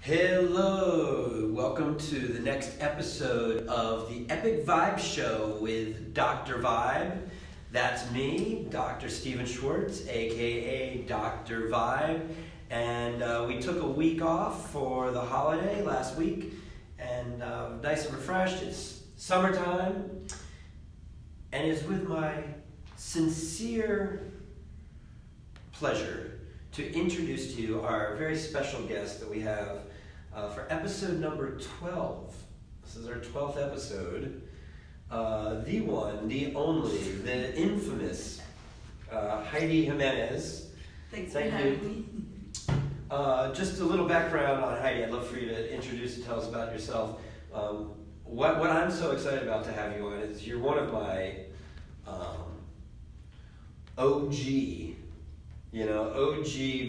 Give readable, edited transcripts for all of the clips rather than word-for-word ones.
Hello, welcome to the next episode of the Epic Vibe Show with Dr. Vibe. That's me, Dr. Steven Schwartz, aka Dr. Vibe. And we took a week off for the holiday last week, and nice and refreshed. It's summertime, and it's with my sincere pleasure to introduce to you our very special guest that we have for episode number 12. This is our 12th episode. The one, the only, the infamous Haydee Jimenez. Thanks for having me. Just a little background on Haydee. I'd love for you to introduce and tell us about yourself. What I'm so excited about to have you on is you're one of my OG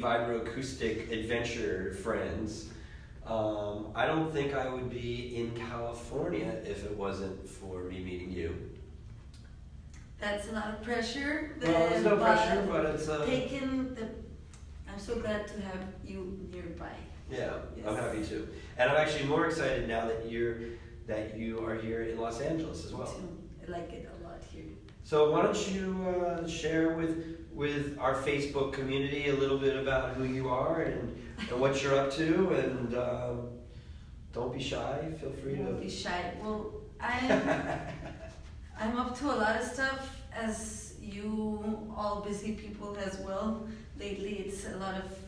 vibroacoustic adventure friends. I don't think I would be in California if it wasn't for me meeting you. That's a lot of pressure. Well, there's no pressure, but it's I'm so glad to have you nearby. Yeah, yes. I'm happy too, and I'm actually more excited now that you are here in Los Angeles as well. Me too. I like it a lot here. So why don't you share with our Facebook community a little bit about who you are and what you're up to, and don't be shy. Feel free to. Don't be shy. Well, I'm up to a lot of stuff, as you all busy people as well. Lately, it's a lot of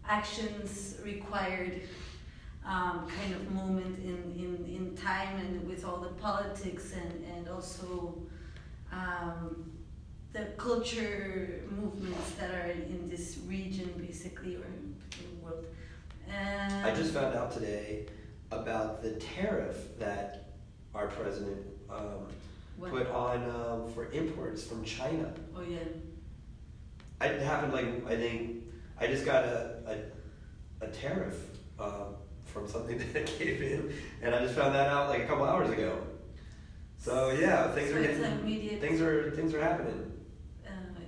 actions required, kind of moment in time, and with all the politics and also the culture movements that are in this region, basically, or in the world. I just found out today about the tariff that our president put on for imports from China. Oh yeah. It happened I think I just got a tariff from something that came in, and I just found that out a couple hours ago. So yeah, things are happening.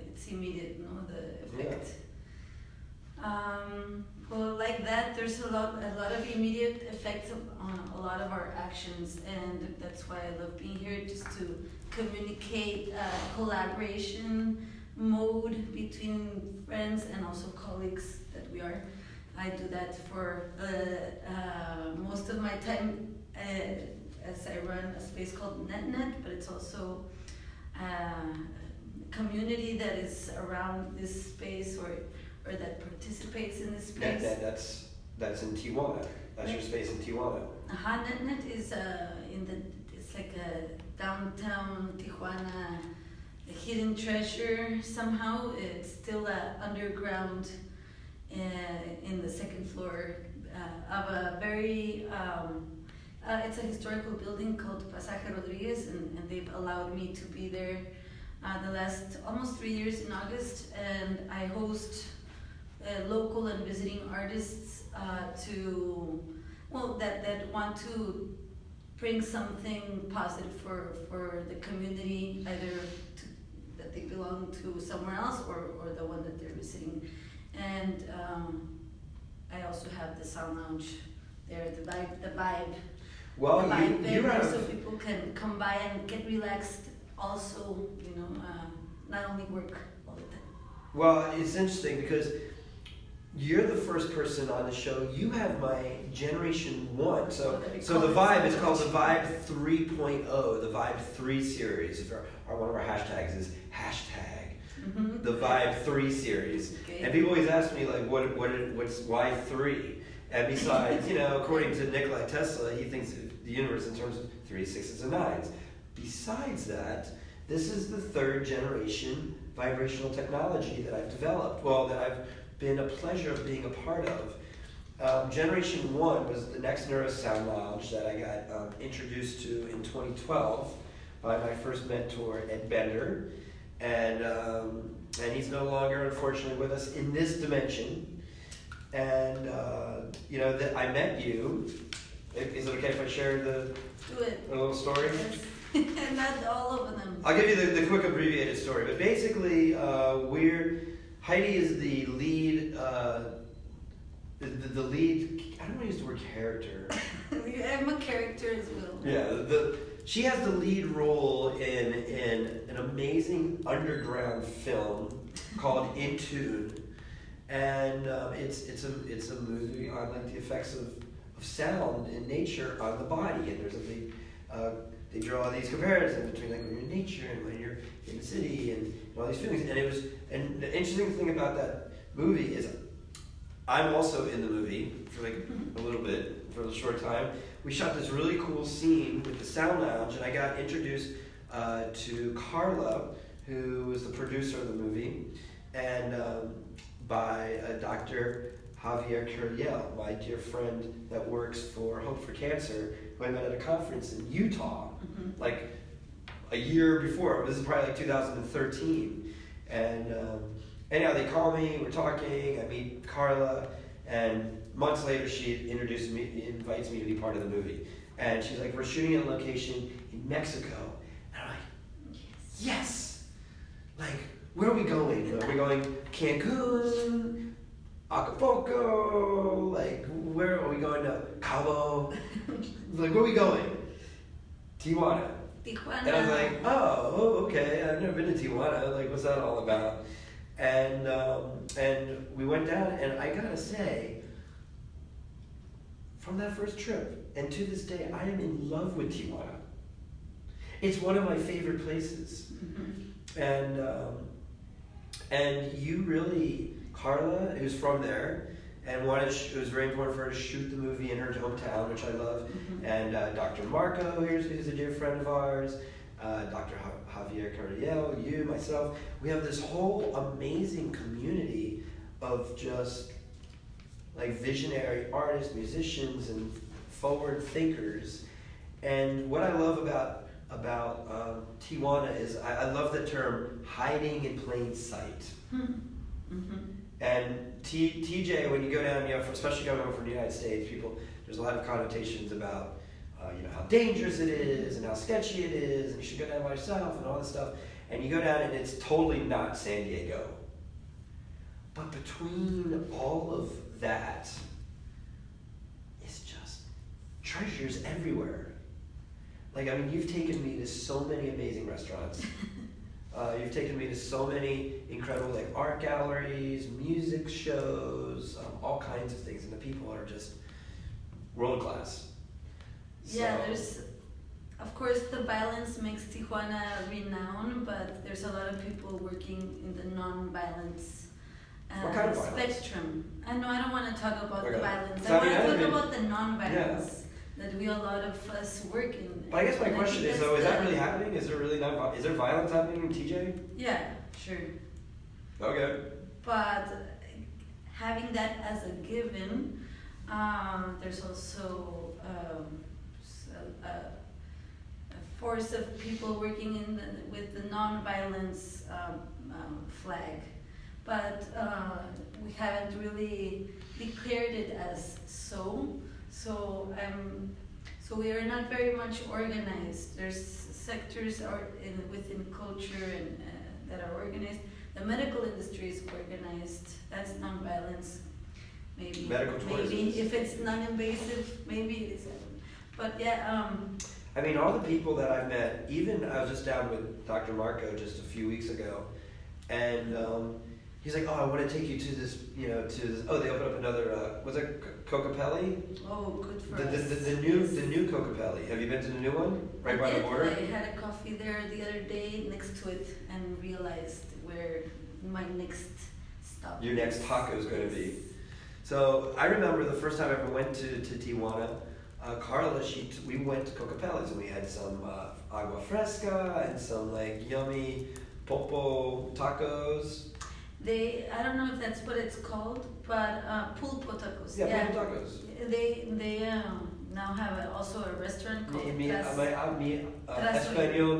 It's immediate, the effect. Yeah. Well, like that, there's a lot of immediate effects on a lot of our actions, and that's why I love being here, just to communicate collaboration mode between friends and also colleagues that we are. I do that for most of my time as I run a space called NetNet, but it's also a community that is around this space or that participates in this space. NetNet, that's in Tijuana. That's your space in Tijuana. NetNet is it's like a downtown Tijuana, a hidden treasure somehow. It's still underground in the second floor of a very it's a historical building called Pasaje Rodriguez, and they've allowed me to be there the last almost 3 years in August, and I host local and visiting artists that want to bring something positive for the community, either that they belong to somewhere else or the one that they're visiting. And I also have the sound lounge there, the vibe. Well, the vibe there, so people can come by and get relaxed. Also, not only work all the time. Well, it's interesting because you're the first person on the show. You have my Generation 1. So the Vibe is called the Vibe 3.0, the Vibe 3 series. One of our hashtags is hashtag the Vibe 3 series. Okay. And people always ask me, what's why 3? And besides, according to Nikola Tesla, he thinks of the universe in terms of 3s, 6s, and 9s. Besides that, this is the third generation vibrational technology that I've developed. Well, that I've been a pleasure of being a part of. Generation 1 was the Next Neurosound Lounge that I got introduced to in 2012 by my first mentor, Ed Bender. And he's no longer, unfortunately, with us in this dimension. And, I met you. Is it okay if I share the little story? Yes. Not all of them. I'll give you the quick abbreviated story. But basically, Haydee is the lead, the lead, I don't want to use the word character. I'm a character as well. Yeah, she has the lead role in an amazing underground film called E12, and it's a movie on like the effects of sound in nature on the body, and there's a big they draw these comparisons between like when you're in nature and when you're in the city and all these feelings, and the interesting thing about that movie is I'm also in the movie for like a little bit, for a short time. We shot this really cool scene with the sound lounge, and I got introduced to Carla, who was the producer of the movie, and by Dr. Javier Curiel, my dear friend that works for Hope for Cancer, who I met at a conference in Utah, like a year before. This is probably like 2013. And anyhow, they call me, we're talking, I meet Carla, and months later she invites me to be part of the movie. And she's like, we're shooting at a location in Mexico. And I'm like, yes! Like, where are we going? Are we going Cancun, Acapulco? Like, where are we going to Cabo? Like, where are we going? Tijuana. And I was like, oh, okay. I've never been to Tijuana. Like, what's that all about? And we went down, and I gotta say, from that first trip, and to this day, I am in love with Tijuana. It's one of my favorite places. And you really, Carla, who's from there, and it was very important for her to shoot the movie in her hometown, which I love. And Dr. Marco, who's a dear friend of ours, Dr. Javier Curiel, you, myself. We have this whole amazing community of just like visionary artists, musicians, and forward thinkers. And what I love about Tijuana is I love the term hiding in plain sight. And TJ, when you go down, especially going over from the United States, there's a lot of connotations about how dangerous it is and how sketchy it is, and you should go down by yourself and all this stuff. And you go down, and it's totally not San Diego. But between all of that is just treasures everywhere. Like, I mean, you've taken me to so many amazing restaurants. You've taken me to so many incredible like art galleries, music shows, all kinds of things, and the people are just world class. Yeah, of course, the violence makes Tijuana renowned, but there's a lot of people working in the non-violence what kind of spectrum. I know I don't want to talk about the violence. So, I want to talk about the non-violence that a lot of us work in. But I guess my question is though, is that really happening? Is there really is there violence happening in TJ? Yeah, sure. Okay. But having that as a given, there's also a force of people working with the non-violence flag, but we haven't really declared it as so. So we are not very much organized. There's sectors within culture and that are organized. The medical industry is organized. That's non-violence. Maybe if it's non-invasive, maybe it is. But yeah. I mean, all the people that I've met. Even I was just down with Dr. Marco just a few weeks ago, and he's like, "Oh, I want to take you to this, Oh, they opened up another. Was it Cocapelli? Oh, good for us. The new Cocapelli. Have you been to the new one? Right by the border. I had a coffee there the other day next to it and realized where my next stop. Your next taco is going to be. So I remember the first time I ever went to Tijuana. Carla, we went to Cocapelli's and we had some agua fresca and some like yummy popo tacos. I don't know if that's what it's called, but pulpo tacos. Yeah, pulpo tacos. They now have also a restaurant called Español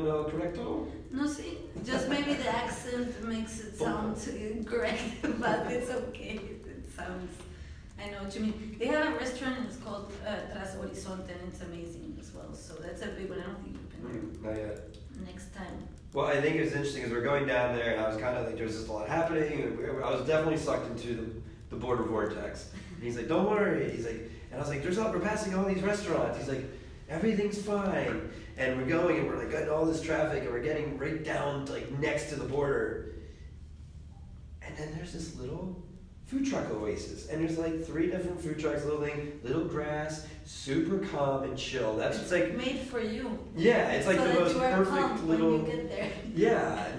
no correcto? No, see, just maybe the accent makes it sound correct, but it's okay. It sounds. I know what you mean. They have a restaurant and it's called Tras Horizonte, and it's amazing as well. So that's a big one. I don't think you've been there. Not yet. Next time. Well, I think it was interesting as we're going down there, and I was kind of like, there's just a lot happening. And I was definitely sucked into the border vortex. And he's like, don't worry. He's like, and I was like, we're passing all these restaurants. He's like, everything's fine. And we're going and we're like getting all this traffic and we're getting right down to, like next to the border. And then there's this little food truck oasis. And there's like 3 different food trucks, little thing, little grass, super calm and chill. That's It's like made for you. yeah, it's like so the that most you are perfect calm little. when you get there. Yeah, and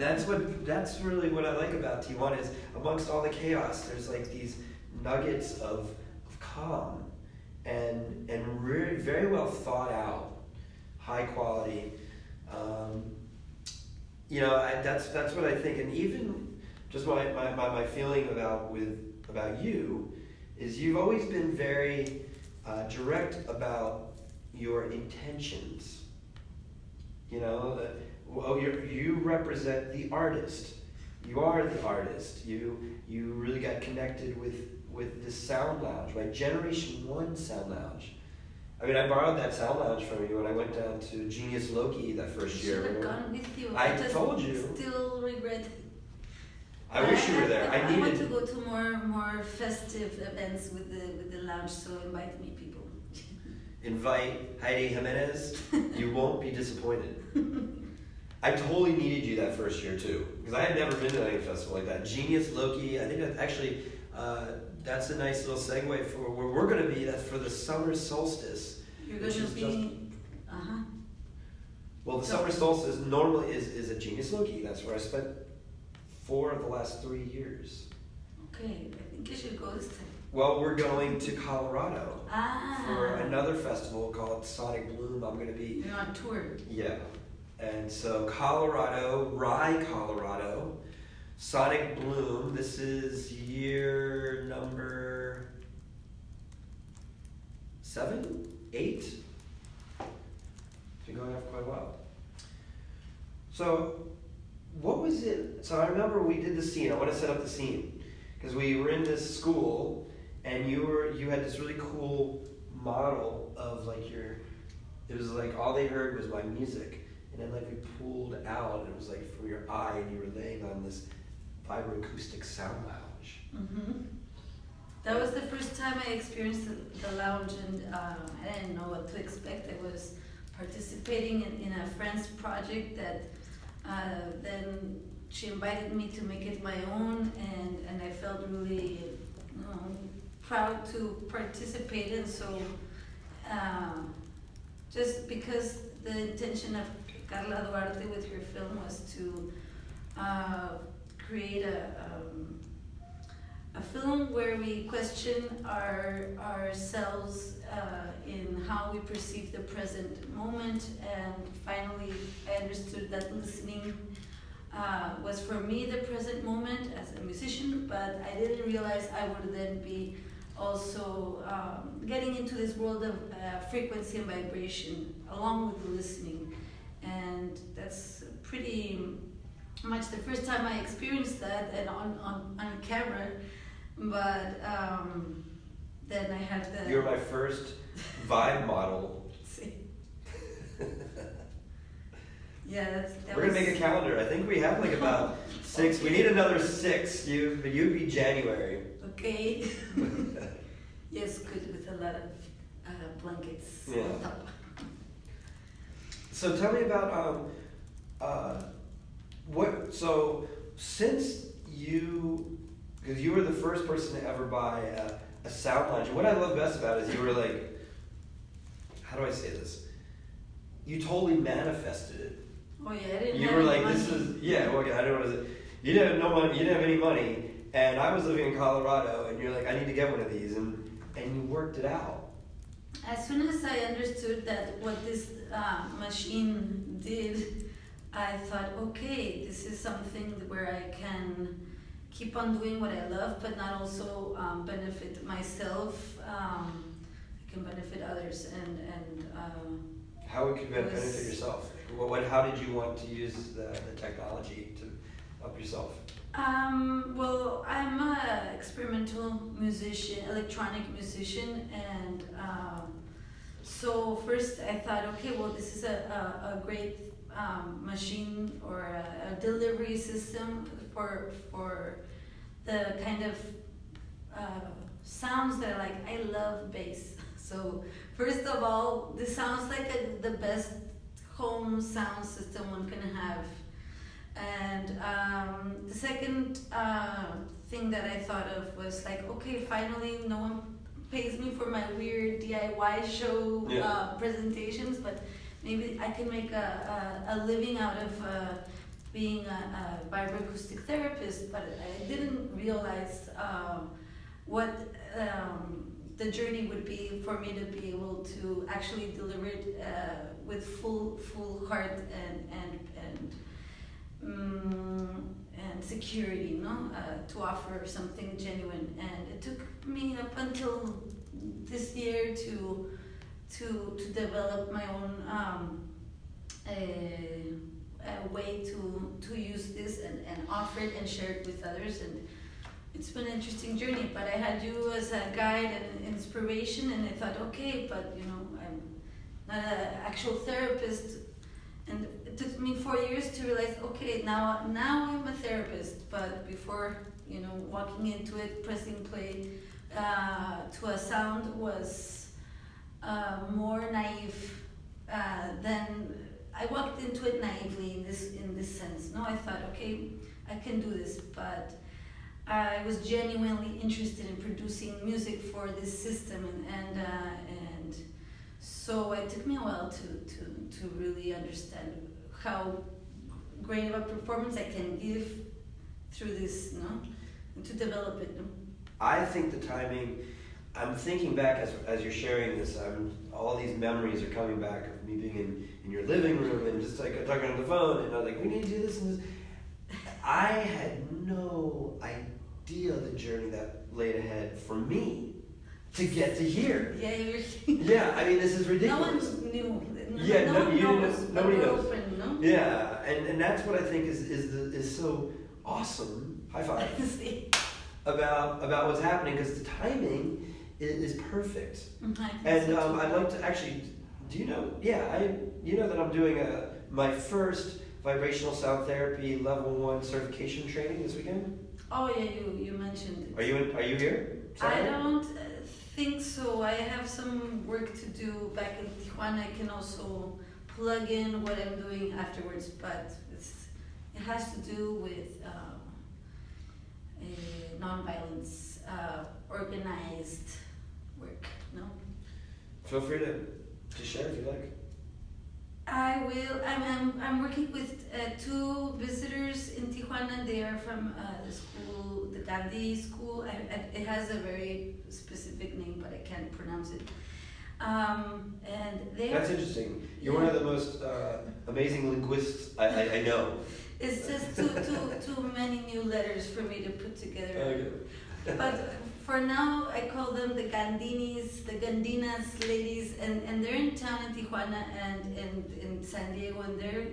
that's really what I like about Tijuana is amongst all the chaos, there's like these nuggets of calm and very well thought out, high quality. That's what I think, and even just my feeling about you is you've always been very direct about your intentions. You represent the artist. You are the artist. You really got connected with this sound lounge, right? Generation 1 sound lounge. I mean, I borrowed that sound lounge from you when I went down to Genius Loki that first year. Should have gone with you. I just told you. Still regret it. I wish you were there. I want to go to more festive events with the lounge, so invite me, people. Invite Haydee Jimenez. You won't be disappointed. I totally needed you that first year too, because I had never been to any festival like that. Genius Loki. I think that actually that's a nice little segue for where we're going to be. That's for the summer solstice. You're going to be. Well, the summer solstice normally is at Genius Loki. That's where I spent 4 of the last 3 years. Okay, I think you should go this time. Well, we're going to Colorado for Ah. another festival called Sonic Bloom. I'm going to be. You're on tour. Yeah. And so Colorado, Rye, Colorado, Sonic Bloom. This is year number 7, 8. Been going off quite well. So, what was it? So I remember we did the scene. I want to set up the scene because we were in this school, and you had this really cool model of like your. It was like all they heard was my music, and then like we pulled out, and it was like from your eye, and you were laying on this vibroacoustic sound lounge. Mm-hmm. That was the first time I experienced the lounge, and I didn't know what to expect. I was participating in a friend's project that then she invited me to make it my own, and I felt really proud to participate. And so just because the intention of Carla Duarte with her film was to create a film where we question ourselves in how we perceive the present moment, and finally I understood that listening was for me the present moment as a musician, but I didn't realize I would then be also getting into this world of frequency and vibration along with the listening, and that's pretty much the first time I experienced that, and on camera. But then I had the. You're my first vibe model. See. Yeah, that We're gonna make a calendar. I think we have like about 6. Okay. We need another 6. But you'd be January. Okay. Yes, good, with a lot of blankets Yeah. on top. So tell me about what. So since because you were the first person to ever buy a sound lounge. And what I love best about it is you were like, how do I say this? You totally manifested it. Oh yeah, I didn't You have were any like, money. this is, yeah, okay, I don't know what it is. You didn't have no money, you didn't have any money, and I was living in Colorado, and you're like, I need to get one of these, and you worked it out. As soon as I understood that what this machine did, I thought, okay, this is something where I can keep on doing what I love, but not also benefit myself. I can benefit others, and How could you benefit yourself? How did you want to use the technology to help yourself? Well, I'm an experimental musician, electronic musician, and so first I thought, okay, well, this is a great machine or a delivery system for the kind of sounds that I love bass. So first of all, this sounds like the best home sound system one can have. And the second thing that I thought of was like, okay, finally no one pays me for my weird DIY show presentations, but maybe I can make a living out of being a vibroacoustic therapist. But I didn't realize what the journey would be for me to be able to actually deliver it with full heart and security, to offer something genuine. And it took me up until this year to develop my own way to use this and offer it and share it with others. And it's been an interesting journey, but I had you as a guide and inspiration, and I thought, okay, but I'm not an actual therapist. And it took me 4 years to realize, okay, now I'm a therapist. But before, walking into it, pressing play to a sound was more naive than I walked into it naively in this sense. No, I thought, okay, I can do this, but I was genuinely interested in producing music for this system, and so it took me a while to really understand how great of a performance I can give through this, and to develop it. I think the timing, I'm thinking back as you're sharing this, all these memories are coming back of me being in your living room and just like talking on the phone, and I'm like, we need to do this and this. I had no idea the journey that laid ahead for me to get to here. Yeah, yeah, I mean, this is ridiculous. No one knew. Nobody knows. Open, no? Yeah, and that's what I think is so awesome. High five. about what's happening, because the timing is perfect. And I'd like to actually, do you know? Yeah, you know that I'm doing my first vibrational sound therapy level 1 certification training this weekend. Oh yeah, you mentioned it. Are you here? I don't think so. I have some work to do back in Tijuana. I can also plug in what I'm doing afterwards, but it has to do with non-violence, organized work. No. Feel free to share if you like. I will. I'm working with 2 visitors in Tijuana. They are from the school, the Haydee school. It has a very specific name, but I can't pronounce it. And they. That's interesting. You're one of the most amazing linguists I know. It's just too many new letters for me to put together. Okay. But for now, I call them the Gandinis, the Gandinas ladies, and they're in town in Tijuana and in San Diego, and they're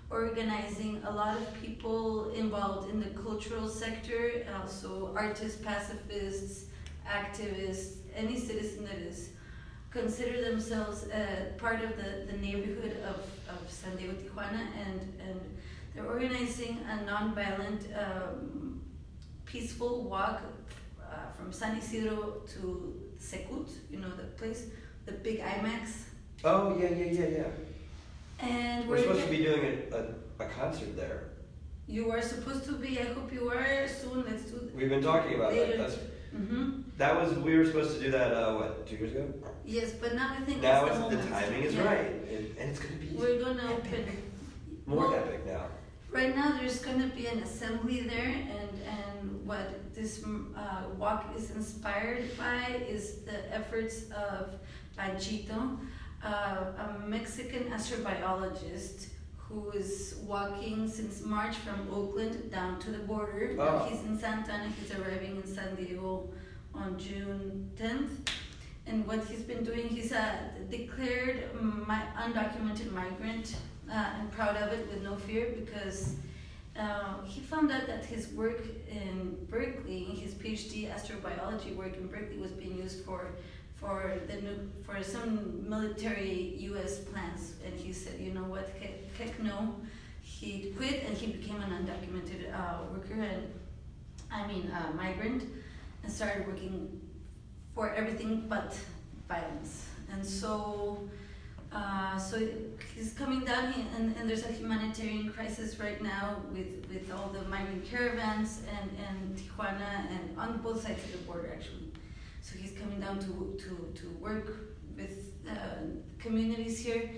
organizing a lot of people involved in the cultural sector, and also artists, pacifists, activists, any citizen that is consider themselves part of the neighborhood of San Diego, Tijuana, and they're organizing a non-violent, peaceful walk from San Isidro to Secut, the place, the big IMAX. Oh, yeah. And we're supposed to be doing a concert there. You are supposed to be. I hope you are soon. Let's do it. We've been talking about that. We were supposed to do that, 2 years ago? Yes, but now I think now it's the moment. The timing is right. And it's going to be We're going to open. More epic now. Right now there's going to be an assembly there, and what this walk is inspired by is the efforts of Panchito, a Mexican astrobiologist who is walking since March from Oakland down to the border. Oh. He's in Santa Ana. He's arriving in San Diego on June 10th. And what he's been doing, he's a declared undocumented migrant, and proud of it with no fear, because he found out that his work in Berkeley, his PhD astrobiology work in Berkeley, was being used for some military U.S. plans, and he said, you know what, heck no. He quit and he became an undocumented worker, migrant, and started working for everything but violence. And so, he's coming down, and there's a humanitarian crisis right now with all the migrant caravans and Tijuana, and on both sides of the border actually. So he's coming down to work with communities here,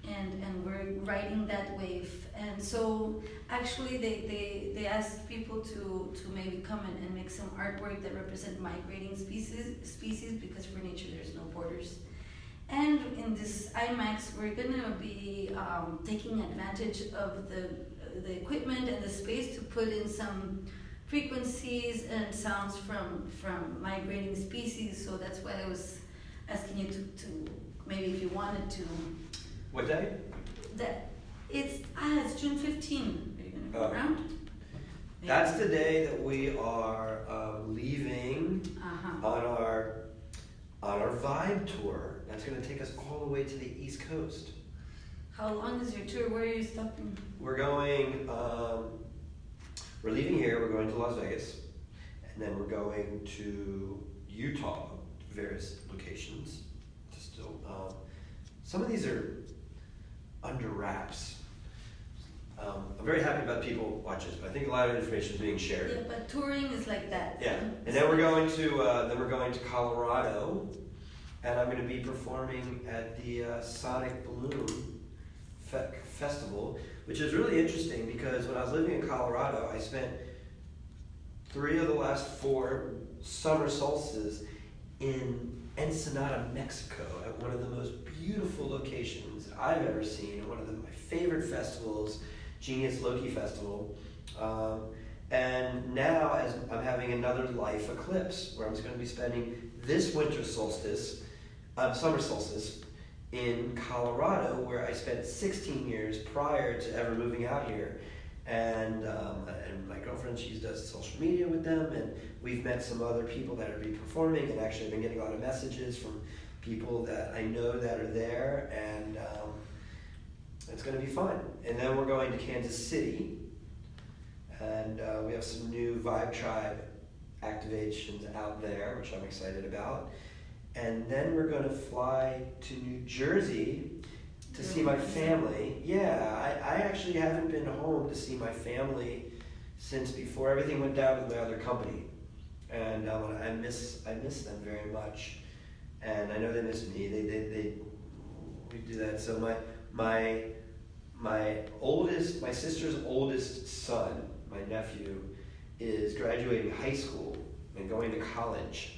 and we're riding that wave. And so actually they asked people to maybe come and make some artwork that represent migrating species, because for nature there's no borders. And in this IMAX, we're gonna be taking advantage of the equipment and the space to put in some frequencies and sounds from migrating species. So that's why I was asking you to maybe if you wanted to. What day? It's June 15. Are you gonna go around? Maybe. That's the day that we are leaving on our Vibe tour. That's going to take us all the way to the East Coast. How long is your tour? Where are you stopping? We're going, we're leaving here, we're going to Las Vegas, and then we're going to Utah, various locations. Some of these are under wraps. I'm very happy about people watch this, but I think a lot of information is being shared. Yeah, but touring is like that. Yeah, and then we're going to Colorado, and I'm going to be performing at the Sonic Balloon Festival, which is really interesting because when I was living in Colorado, I spent 3 of the last 4 summer solstices in Ensenada, Mexico, at one of the most beautiful locations I've ever seen, one of my favorite festivals, Genius Loki Festival. And now, as I'm having another life eclipse, where I'm just going to be spending this winter solstice, summer solstice, in Colorado, where I spent 16 years prior to ever moving out here. And my girlfriend, she does social media with them, and we've met some other people that are be performing, and actually I've been getting a lot of messages from people that I know that are there, and it's going to be fun. And then we're going to Kansas City, and we have some new Vibe Tribe activations out there, which I'm excited about. And then we're going to fly to New Jersey to see my family. Yeah, I actually haven't been home to see my family since before everything went down with my other company. And I miss them very much. And I know they miss me. We do that. So my sister's oldest son, my nephew, is graduating high school and going to college.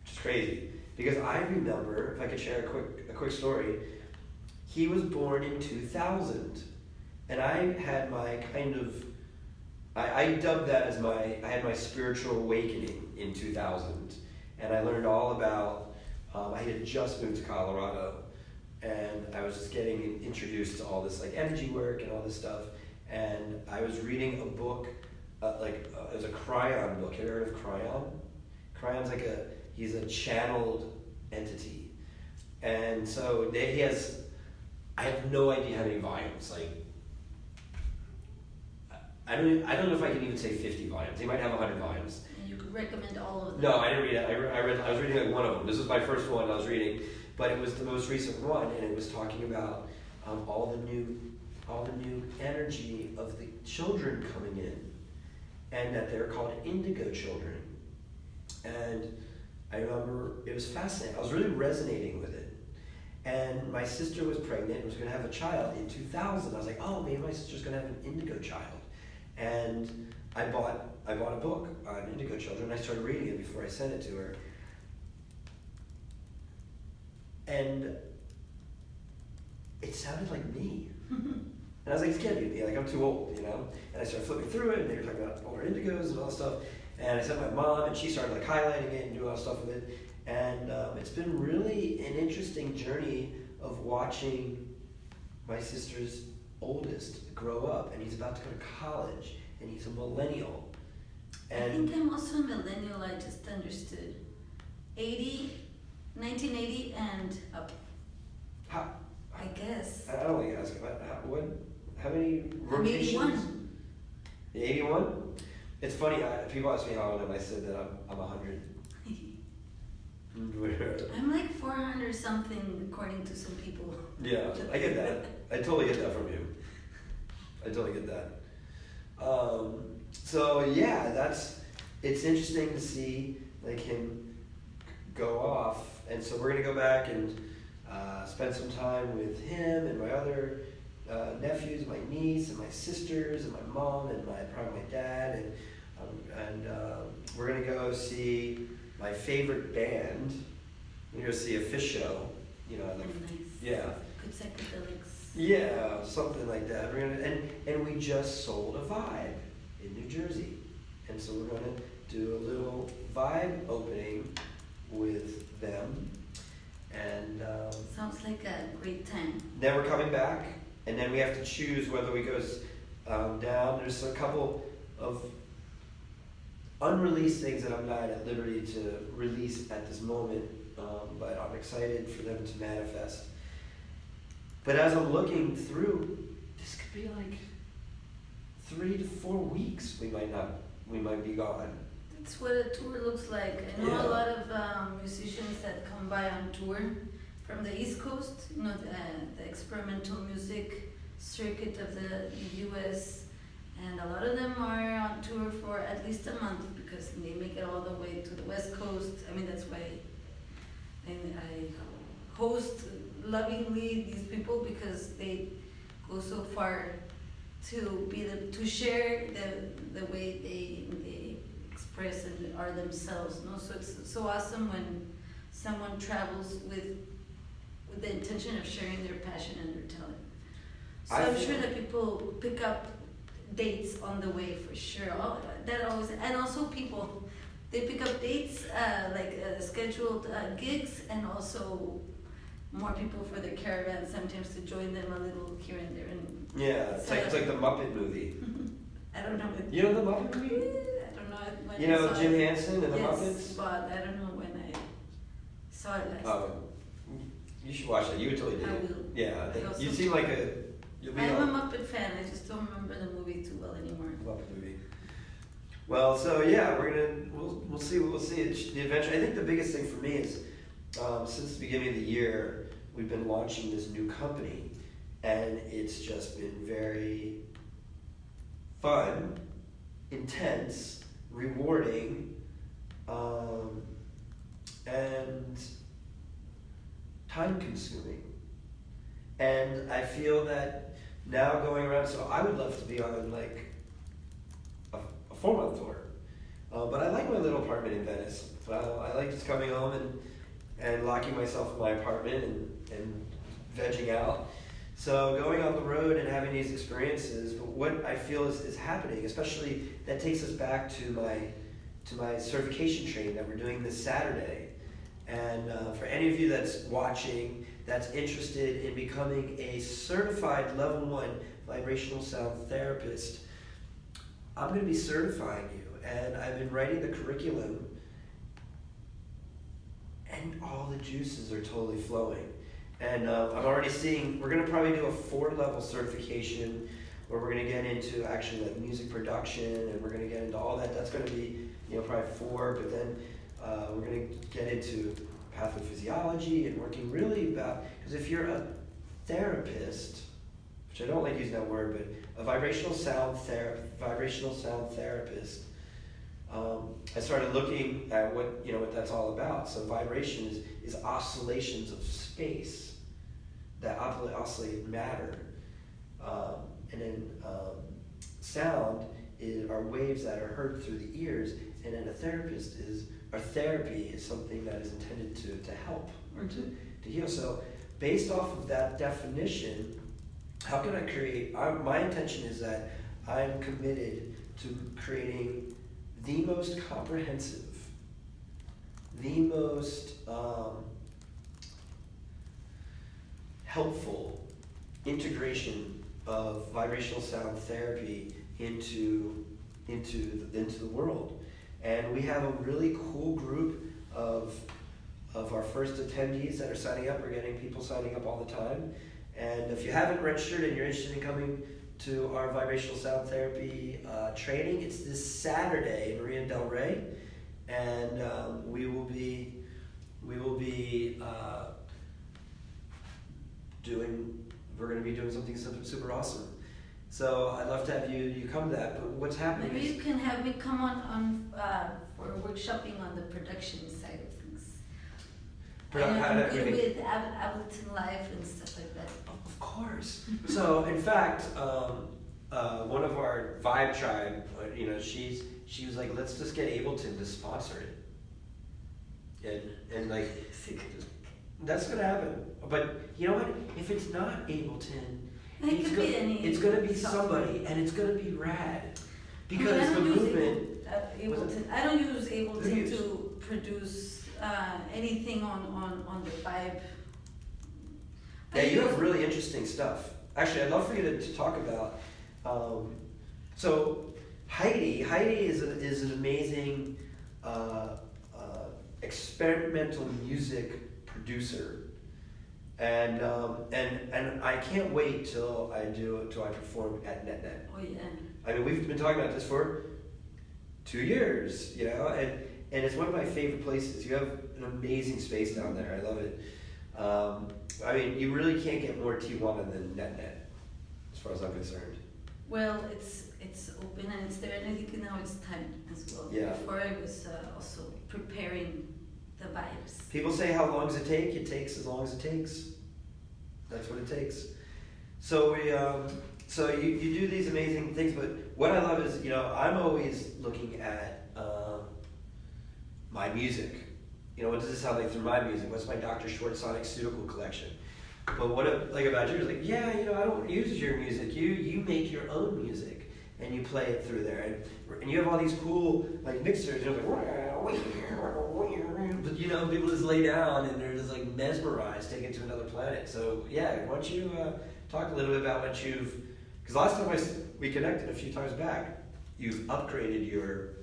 Which is crazy. Because I remember, if I could share a quick story, he was born in 2000. And I had my kind of, I dubbed that as I had my spiritual awakening in 2000. And I learned all about, I had just moved to Colorado, and I was just getting introduced to all this like energy work and all this stuff. And I was reading a book, it was a Cryon book. Have you heard of Cryon? Cryon's he's a channeled entity. And so I have no idea how many volumes, I don't know if I can even say 50 volumes. He might have 100 volumes. And you could recommend all of them. No, I didn't read it. I was reading one of them. This was my first one I was reading, but it was the most recent one, and it was talking about all the new energy of the children coming in, and that they're called indigo children. And I remember it was fascinating. I was really resonating with it. And my sister was pregnant and was going to have a child in 2000. I was like, oh, maybe my sister's going to have an indigo child. And I bought a book on indigo children, and I started reading it before I sent it to her. And it sounded like me. And I was like, it can't be me, I'm too old, And I started flipping through it, and they were talking about older indigos and all that stuff. And I sent my mom, and she started highlighting it and doing all that stuff with it. And it's been really an interesting journey of watching my sister's oldest grow up, and he's about to go to college, and he's a millennial. And I think I'm also a millennial. I just understood 1980 and up. I guess. I don't think I asked about how many rotations? I'm 81. 81? It's funny, people ask me how old I am, I said that I'm 100. I'm like 400 something according to some people. Yeah, I get that. I totally get that from you. I totally get that. So yeah, it's interesting to see like him go off, and so we're gonna go back and spend some time with him and my other nephews, my niece and my sisters and my mom and probably my dad, and we're gonna go see my favorite band. We're gonna go see a Fish show. You know, like Nice. yeah. Good psychedelics. Yeah, something like that. We're gonna and we just sold a Vibe in New Jersey, and so we're gonna do a little Vibe opening with them, and Sounds like a great time. then we're coming back, and then we have to choose whether we go down. There's a couple of unreleased things that I'm not at liberty to release at this moment, but I'm excited for them to manifest. But as I'm looking through, this could be like 3 to 4 weeks. We might be gone. That's what a tour looks like. I know Yeah. a lot of musicians that come by on tour from the East Coast, you know, the experimental music circuit of the US, and a lot of them are on tour for at least a month because they make it all the way to the West Coast. I mean, that's why I host lovingly these people, because they go so far to share the way they express and are themselves. No, so it's so awesome when someone travels with the intention of sharing their passion and their talent. So I'm sure that people pick up dates on the way for sure. That always, and also people, they pick up dates scheduled gigs, and also more people for the caravan sometimes to join them a little here and there. And Yeah, it's like the Muppet movie. I don't know. You know the Muppet movie? I don't know when You know I saw Jim it. Henson and the Yes, Muppets? but I don't know when I saw it last. Oh, you should watch that. You would totally do I it. will. Yeah, I also- you seem like you'll be I'm on a Muppet fan. I just don't remember the movie too well anymore. Muppet movie. Well, so yeah, we'll see. We'll see the adventure. I think the biggest thing for me is since the beginning of the year, we've been launching this new company, and it's just been very fun, intense, rewarding, and time-consuming. And I feel that now going around, so I would love to be on like a 4-month tour, but I like my little apartment in Venice. I like just coming home and locking myself in my apartment and vegging out. So going on the road and having these experiences, but what I feel is happening, especially that takes us back to my certification training that we're doing this Saturday. And for any of you that's watching, that's interested in becoming a certified level 1 vibrational sound therapist, I'm going to be certifying you. And I've been writing the curriculum, and all the juices are totally flowing. And I'm already seeing, we're going to probably do a 4-level certification where we're going to get into actually like music production, and we're going to get into all that. That's going to be, probably 4, but then we're going to get into pathophysiology and working really about, because if you're a therapist, which I don't like using that word, but a vibrational sound therapist, I started looking at what that's all about. So vibration is oscillations of space that oscillate matter, and then sound are waves that are heard through the ears. And then therapy is something that is intended to help or to heal. So based off of that definition, how can I create, my intention is that I'm committed to creating the most comprehensive, the most helpful integration of vibrational sound therapy into the world. And we have a really cool group of our first attendees that are signing up. We're getting people signing up all the time. And if you haven't registered and you're interested in coming to our vibrational sound therapy training, it's this Saturday in Marina del Rey. And we will be we will be we're going to be doing something super awesome. So I'd love to have you come to that. But what's happening Maybe is, you can have me come on for workshopping on the production side of things. I'm good with Ableton Live and stuff like that. Of course. So in fact, one of our Vibe tribe, she was like, let's just get Ableton to sponsor it, and like that's gonna happen. But you know what? If it's not Ableton, it's gonna be somebody, and it's gonna be rad because the movement. Ableton. I don't use Ableton to produce anything on the Vibe. Yeah, you have really interesting stuff. Actually, I'd love for you to talk about. So, Haydee is an amazing experimental music producer, and I can't wait till I perform at NetNet. Oh yeah. I mean, we've been talking about this for 2 years, and it's one of my favorite places. You have an amazing space down there. I love it. I mean, you really can't get more Tijuana than NetNet, as far as I'm concerned. Well, it's open and it's there, and I think now it's time as well. Yeah. Before I was also preparing the vibes. People say, how long does it take? It takes as long as it takes. That's what it takes. So you do these amazing things, but what I love is, I'm always looking at my music. What does this sound like through my music? What's my Dr. Schwartz Sonic Pseudocol collection? But what I like about you is like, yeah, I don't use your music. You make your own music and you play it through there, and you have all these cool like mixers. But people just lay down and they're just like mesmerized, taken to another planet. So yeah, why don't you talk a little bit about what you've? Because last time we connected a few times back, you've upgraded your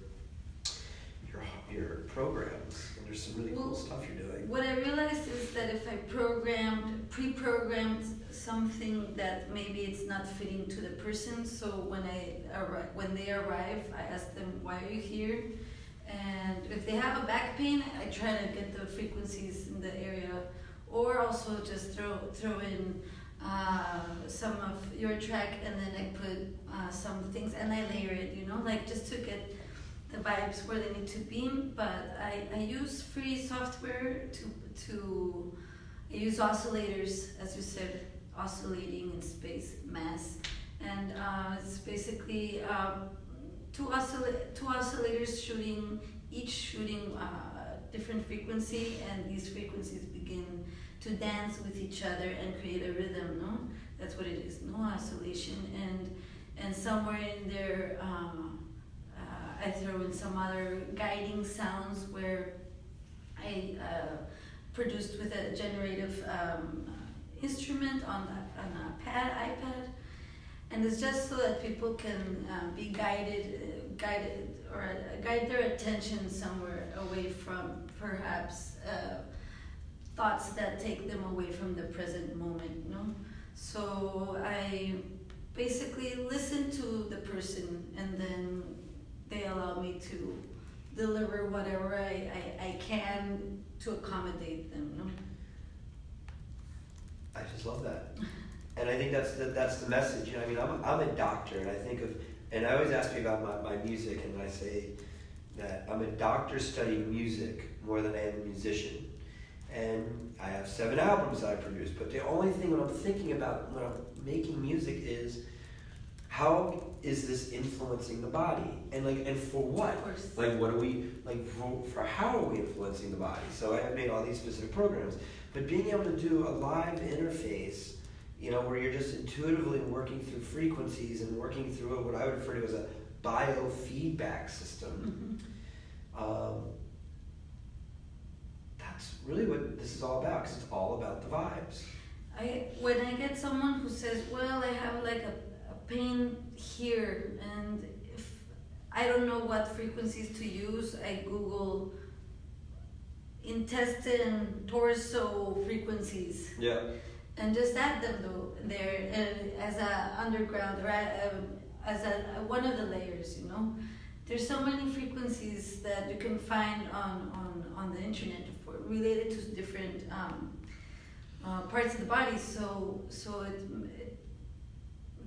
programs. There's some really cool stuff you're doing. What I realized is that if I pre-programmed something that maybe it's not fitting to the person, so when they arrive, I ask them, why are you here? And if they have a back pain, I try to get the frequencies in the area, or also just throw in some of your track, and then I put some things and I layer it, like just to get the vibes where they need to be. But I use free software I use oscillators, as you said, oscillating in space, mass, and it's basically two oscillators each shooting different frequency, and these frequencies begin to dance with each other and create a rhythm. No, that's what it is. No oscillation, and somewhere in there. I throw in some other guiding sounds where I produced with a generative instrument on a iPad, and it's just so that people can be guided or guide their attention somewhere away from perhaps thoughts that take them away from the present moment. So I basically listen to the person, and then they allow me to deliver whatever I can to accommodate them. I just love that, and I think that's the message. I mean, I'm a doctor, and I think of, and I always ask me about my music, and I say that I'm a doctor studying music more than I am a musician, and I have 7 albums that I produce. But the only thing that I'm thinking about when I'm making music is, how is this influencing the body, and for what? Like, what do we like for how are we influencing the body? So I have made all these specific programs, but being able to do a live interface, where you're just intuitively working through frequencies and working through what I would refer to as a biofeedback system. That's really what this is all about, because it's all about the vibes. When I get someone who says, well, I have like a pain here, and if I don't know what frequencies to use, I Google intestine, torso frequencies. Yeah. And just add them there as a underground, or as one of the layers. There's so many frequencies that you can find on the internet for related to different parts of the body. So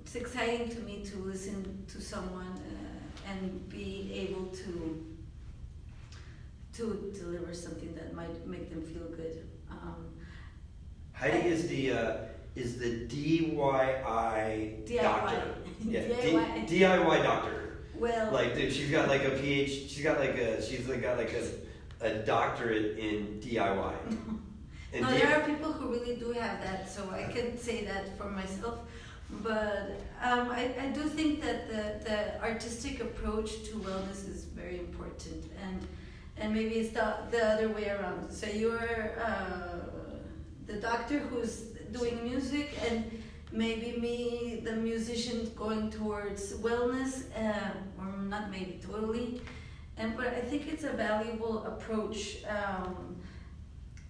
it's exciting to me to listen to someone and be able to deliver something that might make them feel good. Haydee is the DIY doctor. Yeah, DIY doctor. Well, like dude, she's got like a PhD. She's got like a doctorate in DIY. No, there are people who really do have that, so I can say that for myself. But I do think that the artistic approach to wellness is very important, and maybe it's the other way around. So you're the doctor who's doing music, and maybe me, the musician, going towards wellness, or not maybe totally. But I think it's a valuable approach.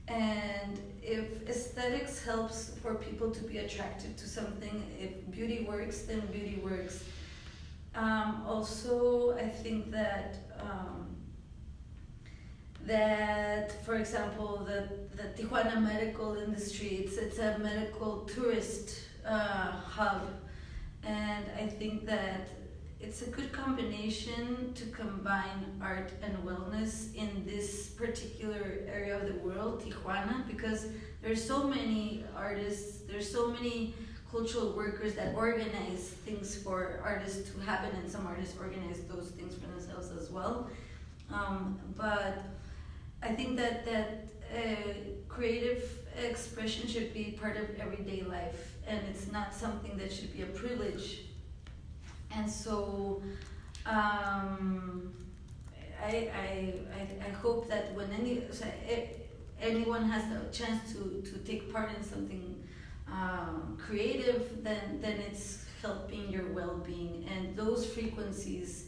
And if aesthetics helps for people to be attracted to something, if beauty works, then beauty works. Also, I think that for example, the Tijuana medical industry, it's a medical tourist hub, and I think that it's a good combination to combine art and wellness in this particular area of the world, Tijuana, because there's so many artists, there's so many cultural workers that organize things for artists to happen, and some artists organize those things for themselves as well. But I think that creative expression should be part of everyday life, and it's not something that should be a privilege. And so I hope that when anyone has the chance to take part in something creative, then it's helping your well-being. And those frequencies,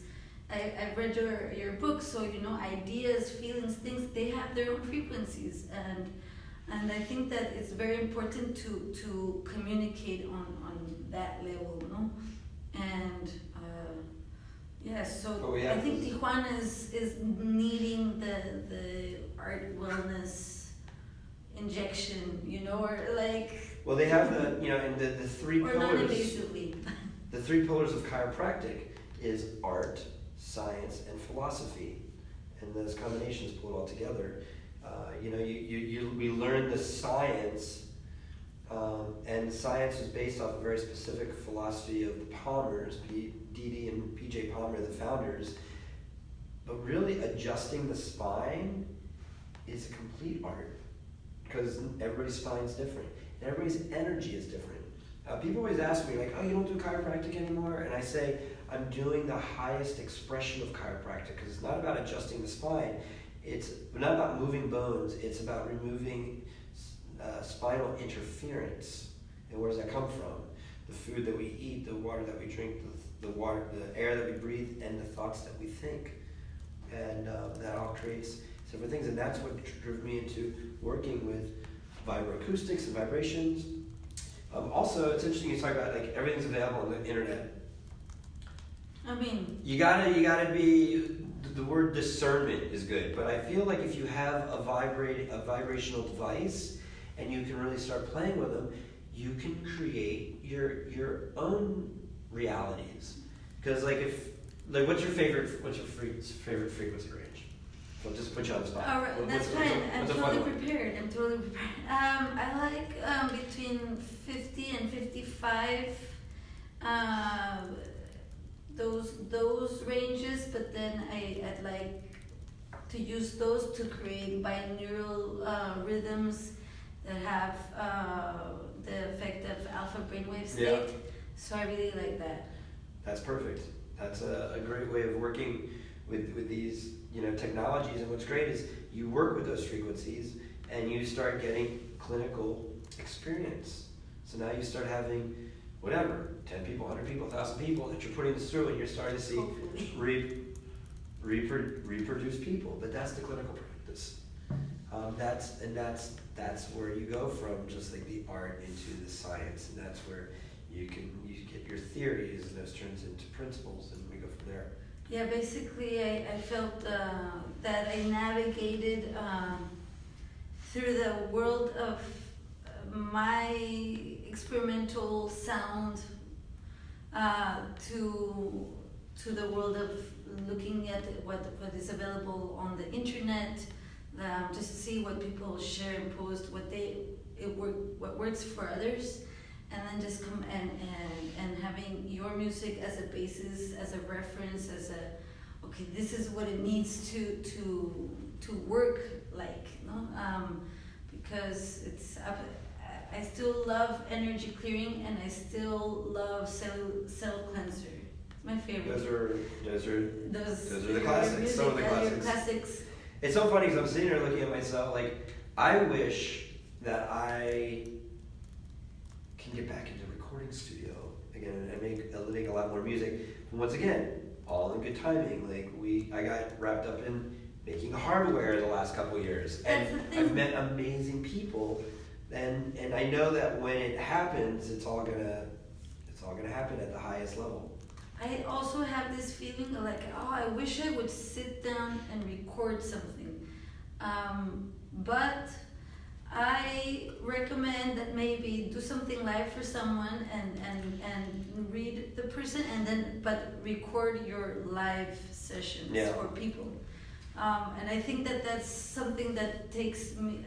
I've read your book, so you know, ideas, feelings, things, they have their own frequencies, and I think that it's very important to communicate on that level, no? And so I think Tijuana is needing the art wellness injection, you know, or like. Well, they have and the three or pillars. non-invasively. The three pillars of chiropractic is art, science, and philosophy, and those combinations pull it all together. We learn the science. And science is based off a very specific philosophy of the Palmers, D.D. and P.J. Palmer, the founders. But really adjusting the spine is a complete art, because everybody's spine is different, and everybody's energy is different. People always ask me, like, oh, you don't do chiropractic anymore? And I say, I'm doing the highest expression of chiropractic, because it's not about adjusting the spine. It's not about moving bones. It's about removing spinal interference. And where does that come from? The food that we eat, the water that we drink, the air that we breathe, and the thoughts that we think. And that all creates several things. And that's what drove me into working with vibroacoustics and vibrations. Also, it's interesting you talk about, like, everything's available on the internet. I mean, you gotta be. The word discernment is good, but I feel like if you have a vibrational device, and you can really start playing with them, you can create your own realities. Because what's your favorite frequency range? So I'll just put you on the spot. All right, that's fine. I'm totally prepared. I like between 50 and 55. Those ranges, but then I'd like to use those to create binaural rhythms that have the effect of alpha brainwave state. Yeah. So I really like that. That's perfect. That's a great way of working with these technologies. And what's great is you work with those frequencies and you start getting clinical experience. So now you start having 10 people, 100 people, 1,000 people that you're putting this through, and you're starting to see reproduce people. But that's the clinical practice. That's where you go from just like the art into the science, and that's where you get your theories, and those turns into principles, and we go from there. Yeah, basically, I felt that I navigated through the world of my experimental sound to the world of looking at what is available on the internet, just to see what people share and post, what works for others, and then just come and having your music as a basis, as a reference, as a okay, this is what it needs to work like, no? Because it's I still love energy clearing, and I still love cell cleanser. It's my favorite. Those are the classics. Music, Some of the classics. It's so funny because I'm sitting here looking at myself like, I wish that I can get back into a recording studio again and make a lot more music. But once again, all in good timing. Like I got wrapped up in making hardware the last couple of years, and I've met amazing people, and I know that when it happens, it's all gonna happen at the highest level. I also have this feeling like, oh, I wish I would sit down and record something, but I recommend that maybe do something live for someone and read the person, but record your live sessions for people. And I think that's something that takes me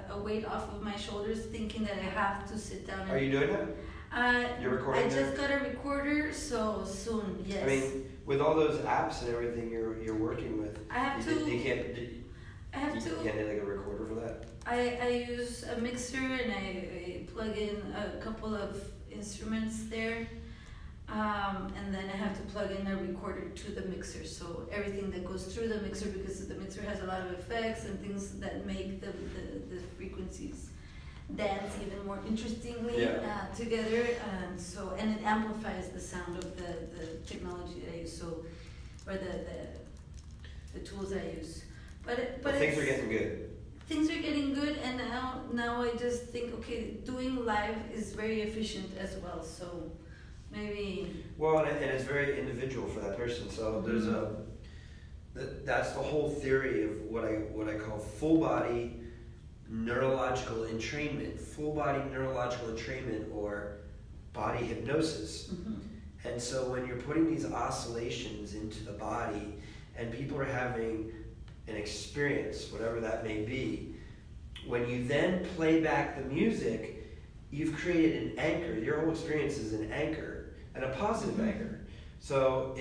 a weight off of my shoulders, thinking that I have to sit down. Are you doing that? You're recording. I just got a recorder, so soon. Yes. I mean, with all those apps and everything you're working with, I have to. You can't. I have you to. can't get like a recorder for that. I use a mixer, and I plug in a couple of instruments there, and then I have to plug in a recorder to the mixer. So everything that goes through the mixer, because the mixer has a lot of effects and things that make the frequencies dance even more interestingly together, and it amplifies the sound of the technology that I use, or the tools that I use. But things are getting good. Things are getting good, and now I just think, okay, doing live is very efficient as well. So maybe. Well, and it's very individual for that person. So there's that's the whole theory of what I call full body neurological entrainment, or body hypnosis. And so when you're putting these oscillations into the body, and people are having an experience, whatever that may be, when you then play back the music, you've created an anchor. Your whole experience is an anchor, and a positive anchor. So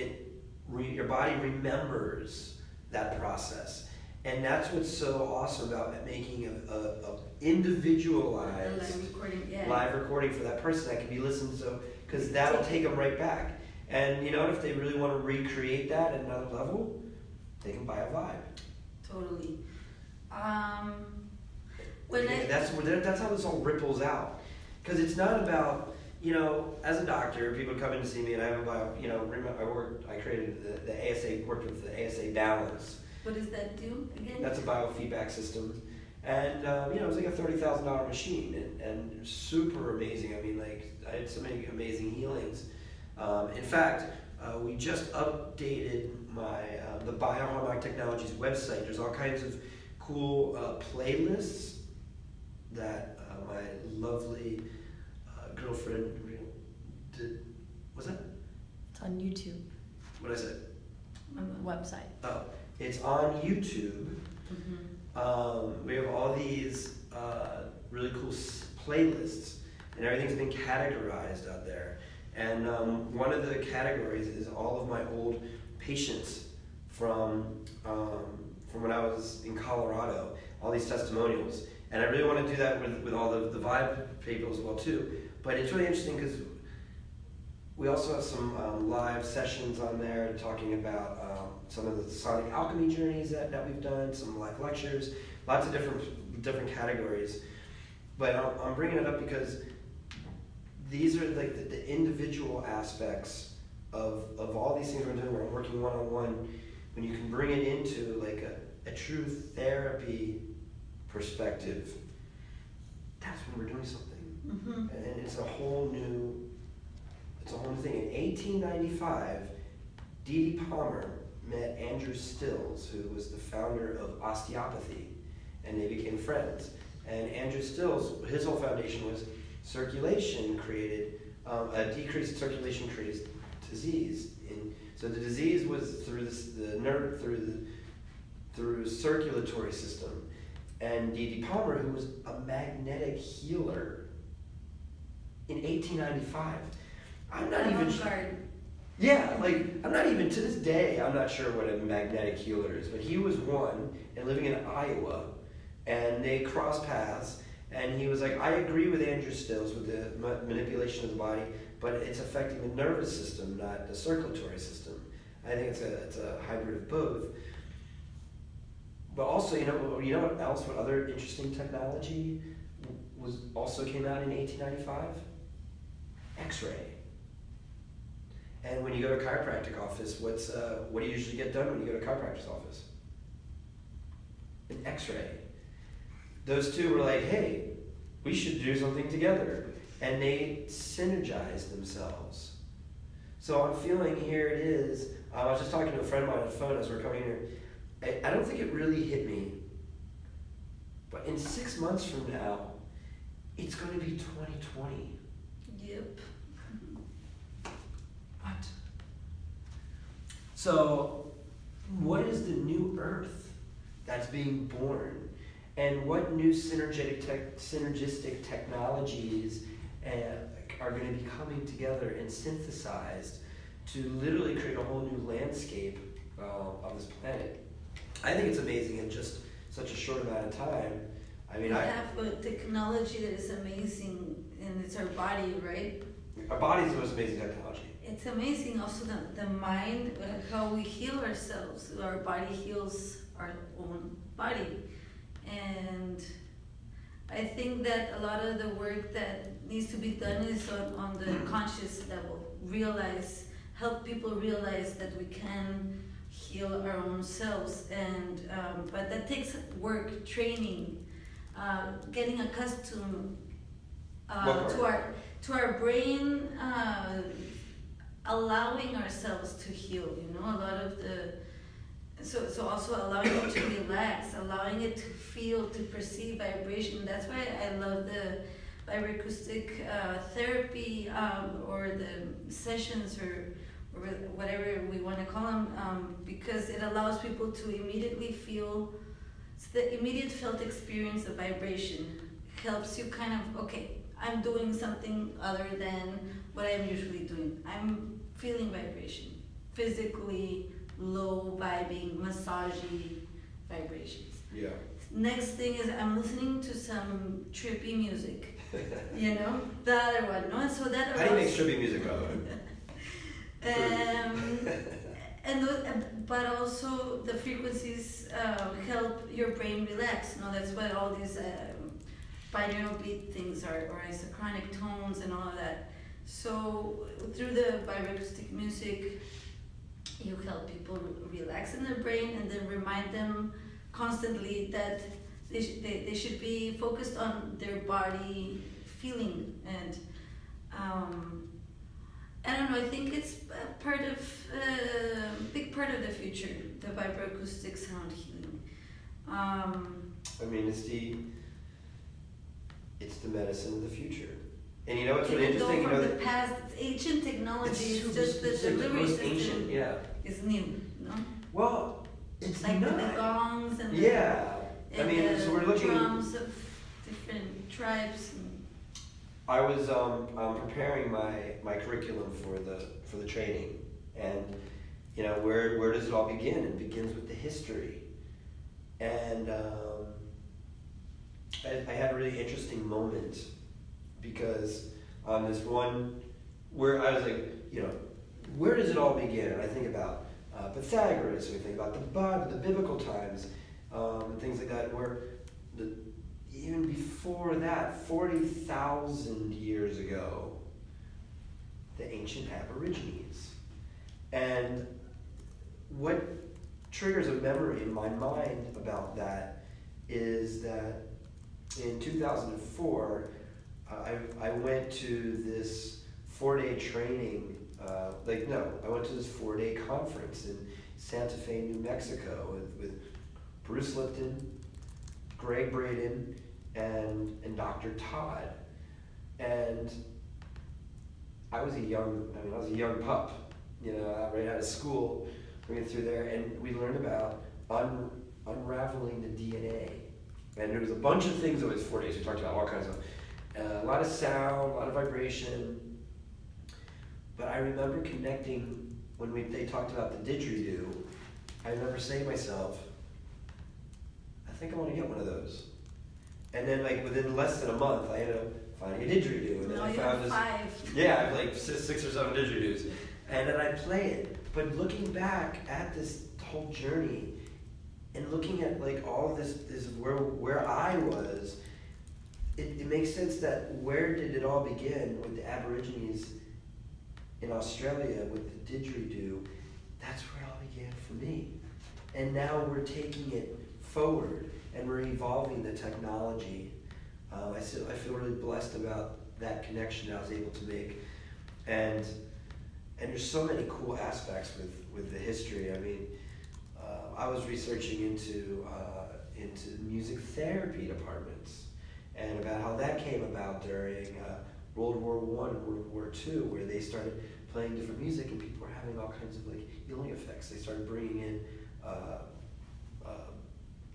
your body remembers that process. And that's what's so awesome about making a individualized live recording for that person that can be listened to, because that'll take them right back. And you know, if they really want to recreate that at another level, they can buy a Vibe. Totally. That's how this all ripples out. Because it's not about, you know, as a doctor, people come in to see me, and I have I created the ASA, worked with the ASA Balance. What does that do again? That's a biofeedback system, and it was like a $30,000 machine, and super amazing. I mean, like, I had so many amazing healings. In fact, we just updated the Bioharmonic Technologies website. There's all kinds of cool playlists that my lovely girlfriend did. What's that? It's on YouTube. What did I say? On the website. Oh. It's on YouTube. We have all these really cool playlists, and everything's been categorized out there. And one of the categories is all of my old patients from when I was in Colorado, all these testimonials. And I really want to do that with all the Vibe people as well too. But it's really interesting because we also have some live sessions on there talking about some of the sonic alchemy journeys that we've done, some live lectures, lots of different categories. But I'm bringing it up because these are like the individual aspects of all these things we're doing, where I'm working one-on-one. When you can bring it into like a true therapy perspective, that's when we're doing something. And it's a whole new thing. In 1895, D.D. Palmer met Andrew Stills, who was the founder of osteopathy. and they became friends. And Andrew Stills, his whole foundation was circulation created, a decreased circulation creates disease. So the disease was through the nerve, through circulatory system. And D.D. Palmer, who was a magnetic healer in 1895, I'm not even sure. Yeah, like, I'm not even, to this day, I'm not sure what a magnetic healer is, but he was one, and living in Iowa, and they crossed paths, and he was like, I agree with Andrew Stills with the manipulation of the body, but it's affecting the nervous system, not the circulatory system. I think it's a hybrid of both. But also, you know what else, what other interesting technology also came out in 1895? X-ray. And when you go to a chiropractic office, what do you usually get done when you go to a chiropractor's office? An X-ray. Those two were like, hey, we should do something together. And they synergized themselves. So I'm feeling, here it is. I was just talking to a friend of mine on the phone as we're coming here. I don't think it really hit me. But in 6 months from now, it's going to be 2020. Yep. What? So, what is the new Earth that's being born? And what new synergistic technologies are going to be coming together and synthesized to literally create a whole new landscape of this planet? I think it's amazing in just such a short amount of time. I mean, we have a technology that is amazing, and it's our body, right? Our body is the most amazing technology. It's amazing also the mind, how we heal ourselves. Our body heals our own body. And I think that a lot of the work that needs to be done is on the conscious level. Help people realize that we can heal our own selves, and but that takes work, training, getting accustomed to our brain, allowing ourselves to heal. You know, a lot of so also allowing it to relax, allowing it to feel, to perceive vibration. That's why I love the vibroacoustic therapy, or the sessions, or whatever we want to call them, because it allows people to immediately feel, it's the immediate felt experience of vibration. Helps you kind of, okay, I'm doing something other than what I'm usually doing. I'm feeling vibration, physically low vibing, massagey vibrations. Yeah. Next thing is I'm listening to some trippy music, you know, the other one, no? And so that how do you make trippy music, by the way? But also the frequencies help your brain relax. No, that's what all these binaural beat things are, or isochronic tones and all of that. So through the vibroacoustic music, you help people relax in their brain, and then remind them constantly that they should be focused on their body feeling. And I don't know, I think it's big part of the future, the vibroacoustic sound healing. I mean, it's the medicine of the future. And you know what's really interesting? You know, the past, it's ancient technology. It's just the delivery system ancient, yeah. is new, no? Well, it's like not. the gongs and yeah. And I mean, so we're looking. Drums of different tribes. I was preparing my curriculum for the training, and you know, where does it all begin? It begins with the history, and I had a really interesting moment, because on this one where I was like, you know, where does it all begin? And I think about Pythagoras, we think about the biblical times, and things like that, where even before that, 40,000 years ago, the ancient Aborigines. And what triggers a memory in my mind about that is that in 2004, I went to this 4-day training, I went to this 4-day conference in Santa Fe, New Mexico with Bruce Lipton, Greg Braden and Dr. Todd. And I was a young pup, right out of school, bringing through there, and we learned about unraveling the DNA. And there was a bunch of things over these 4 days. We talked about all kinds of, a lot of sound, a lot of vibration. But I remember connecting when they talked about the didgeridoo. I remember saying to myself, I think I want to get one of those. And then within less than a month, I ended up finding a didgeridoo. And then I found this. 5. Yeah, I have like 6 or 7 didgeridoos. And then I play it. But looking back at this whole journey and looking at all of this where I was, it makes sense that where did it all begin with the Aborigines in Australia with the didgeridoo? That's where it all began for me. And now we're taking it forward and we're evolving the technology. I feel really blessed about that connection I was able to make. And there's so many cool aspects with the history. I mean, I was researching into music therapy departments and about how that came about during World War I and World War II, where they started playing different music and people were having all kinds of healing effects. They started bringing in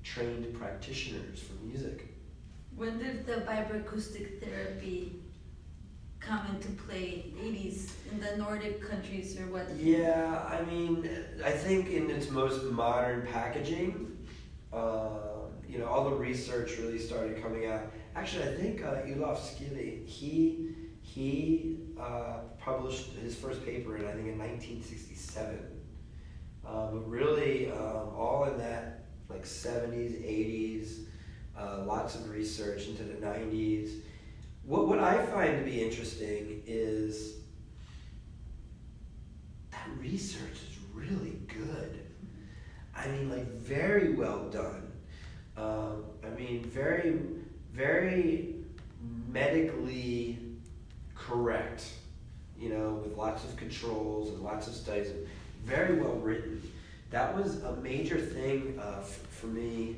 trained practitioners for music. When did the vibroacoustic therapy come into play? 80s in the Nordic countries or what? Yeah, I mean, I think in its most modern packaging, all the research really started coming out. Actually, I think E12 he published his first paper in 1967. But really, all in that 70s, 80s, lots of research into the 90s. What I find to be interesting is that research is really good. I mean, very well done. Very, very medically correct, with lots of controls and lots of studies, and very well written. That was a major thing for me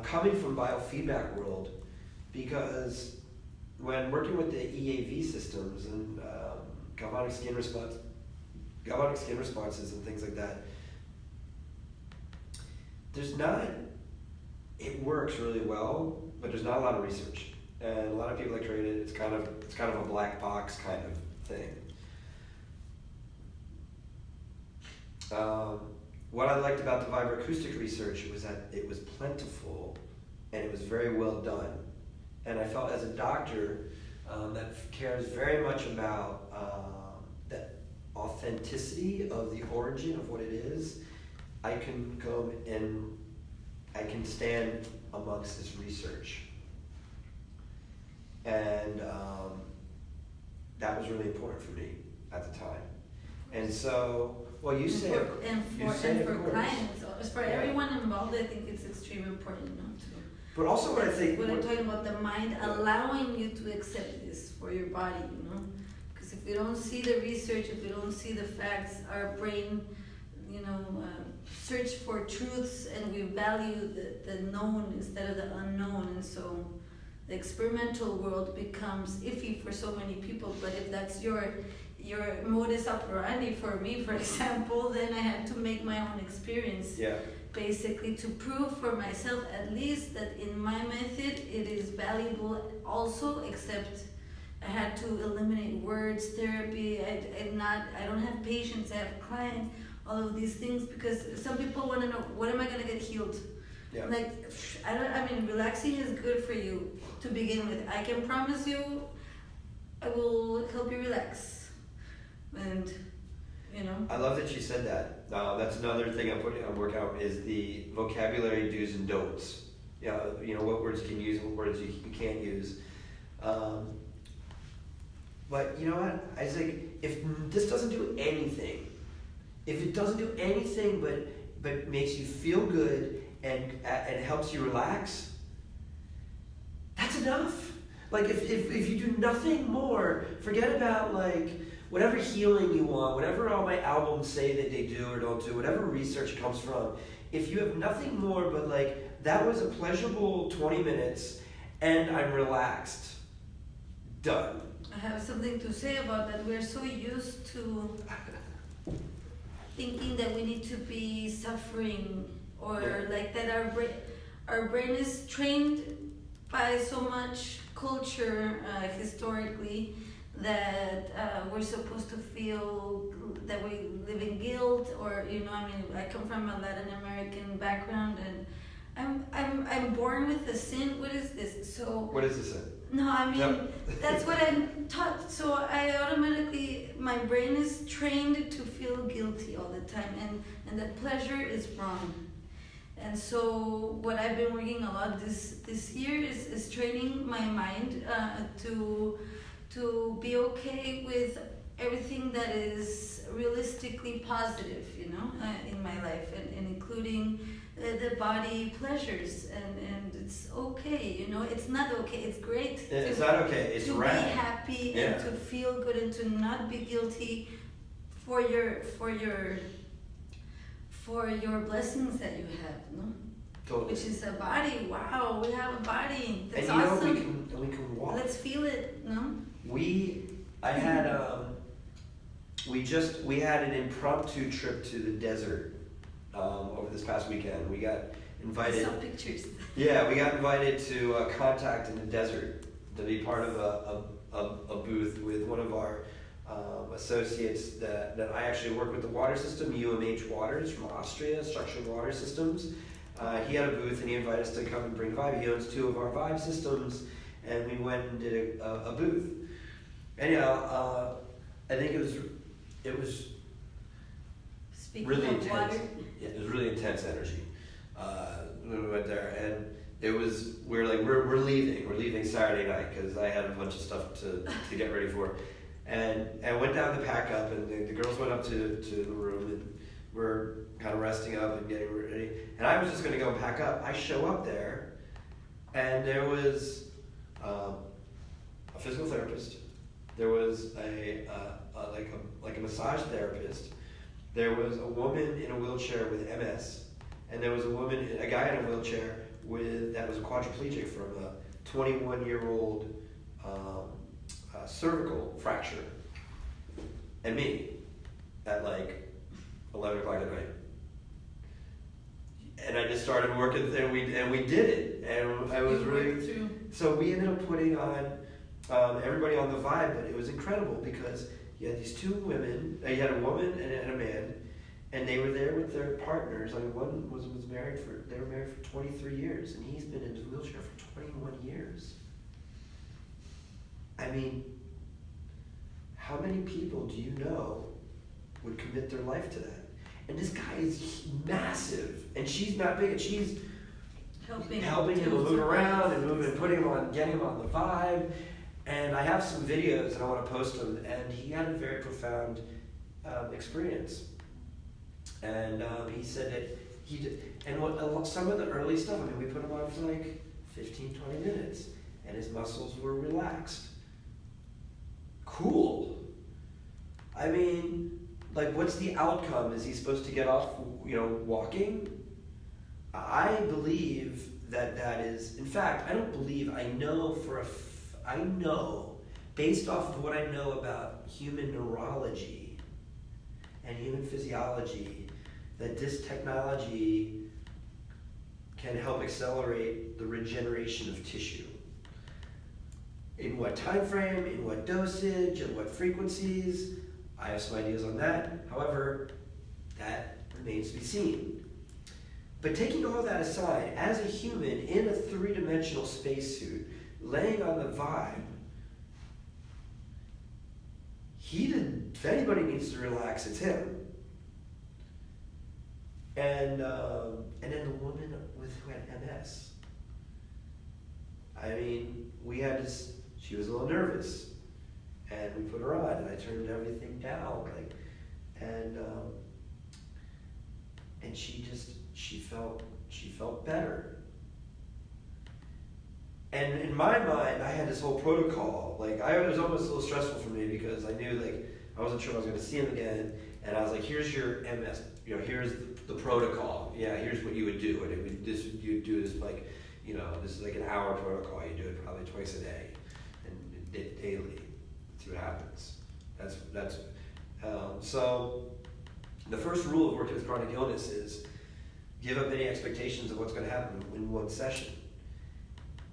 coming from biofeedback world, because when working with the EAV systems and galvanic skin responses and things like that, it works really well, but there's not a lot of research. And a lot of people that create it, it's kind of a black box kind of thing. What I liked about the vibroacoustic research was that it was plentiful and it was very well done. And I felt as a doctor that cares very much about the authenticity of the origin of what it is, I can go and I can stand amongst this research. And that was really important for me at the time. And so, well, you say, for clients, for Yeah. everyone involved, I think it's extremely important to. But also what I think... When I'm talking about the mind, allowing you to accept this for your body, Because if we don't see the research, if we don't see the facts, our brain, search for truths, and we value the known instead of the unknown. And so the experimental world becomes iffy for so many people. But if that's your modus operandi, for me, for example, then I had to make my own experience. Yeah. Basically, to prove for myself at least that in my method it is valuable also, except I had to eliminate words therapy. I don't have patients, I have clients, all of these things, because some people want to know, what am I going to get healed? Yeah. Relaxing is good for you to begin with. I can promise you I will help you relax. And I love that you said that. That's another thing I'm working out is the vocabulary do's and don'ts. What words you can use, what words you can't use. But you know what? I was like, if this doesn't do anything, if it doesn't do anything but makes you feel good and helps you relax, that's enough. If you do nothing more, forget about whatever healing you want, whatever all my albums say that they do or don't do, whatever research comes from, if you have nothing more but that was a pleasurable 20 minutes, and I'm relaxed. Done. I have something to say about that. We're so used to thinking that we need to be suffering, or like that our brain is trained by so much culture historically that we're supposed to feel that we live in guilt, or I mean, I come from a Latin American background, and I'm born with a sin. What is this? So What is the sin? no, I mean, Yep. that's what I'm taught. So I automatically, my brain is trained to feel guilty all the time, and that pleasure is wrong. And so what I've been working a lot this year is training my mind to be okay with everything that is realistically positive, in my life, and including the body pleasures, and it's okay, it's not okay, it's great. It's not okay, it's to rad. be happy and to feel good and to not be guilty for your blessings that you have, no? Totally. Which is a body. Wow, we have a body. That's and awesome. we can walk. Let's feel it, no? I had we had an impromptu trip to the desert over this past weekend. We got invited. I saw pictures. Yeah, we got invited to Contact in the Desert to be part of a booth with one of our associates that I actually work with the water system, UMH Waters from Austria, Structured Water Systems. He had a booth and he invited us to come and bring Vibe. He owns 2 of our Vibe systems, and we went and did a booth. Anyhow, I think it was Speaking really of intense. water. Yeah, it was really intense energy when we went there, and we're leaving Saturday night because I had a bunch of stuff to get ready for, and went down to pack up, and the girls went up to the room, and we're kind of resting up and getting ready, and I was just going to go and pack up. I show up there, and there was a physical therapist, there was a massage therapist. There was a woman in a wheelchair with MS, and there was a guy in a wheelchair that was a quadriplegic from a 21-year-old cervical fracture, and me at like 11 o'clock at night. And I just started working there, and we did it, and I was really. So we ended up putting on everybody on the Vibe, but it was incredible because you had these 2 women. You had a woman and a man, and they were there with their partners. I mean, one was married they were married for 23 years, and he's been in his wheelchair for 21 years. I mean, how many people do you know would commit their life to that? And this guy is massive, and she's not big, and she's helping him to move around and putting him on, getting him on the Vibe. And I have some videos, and I want to post them. And he had a very profound experience. And he said that he did, and some of the early stuff. I mean, we put him on for like 15, 20 minutes, and his muscles were relaxed. Cool. I mean, like, what's the outcome? Is he supposed to get off, walking? I believe that is. In fact, I don't believe. I know based off of what I know about human neurology and human physiology, that this technology can help accelerate the regeneration of tissue. In what time frame, in what dosage, and what frequencies, I have some ideas on that. However, that remains to be seen. But taking all that aside, as a human in a 3-dimensional spacesuit, laying on the Vibe, if anybody needs to relax, it's him. And then the woman who had MS. I mean, she was a little nervous, and we put her on, and I turned everything down, and she felt better. And in my mind, I had this whole protocol. Like, it was almost a little stressful for me because I knew, like, I wasn't sure I was going to see him again. And I was like, here's your MS here's the protocol. Yeah, here's what you would do, and you do this like, this is like an hour protocol. You do it probably twice a day, and daily. See what happens. That's so. The first rule of working with chronic illness is give up any expectations of what's going to happen in one session,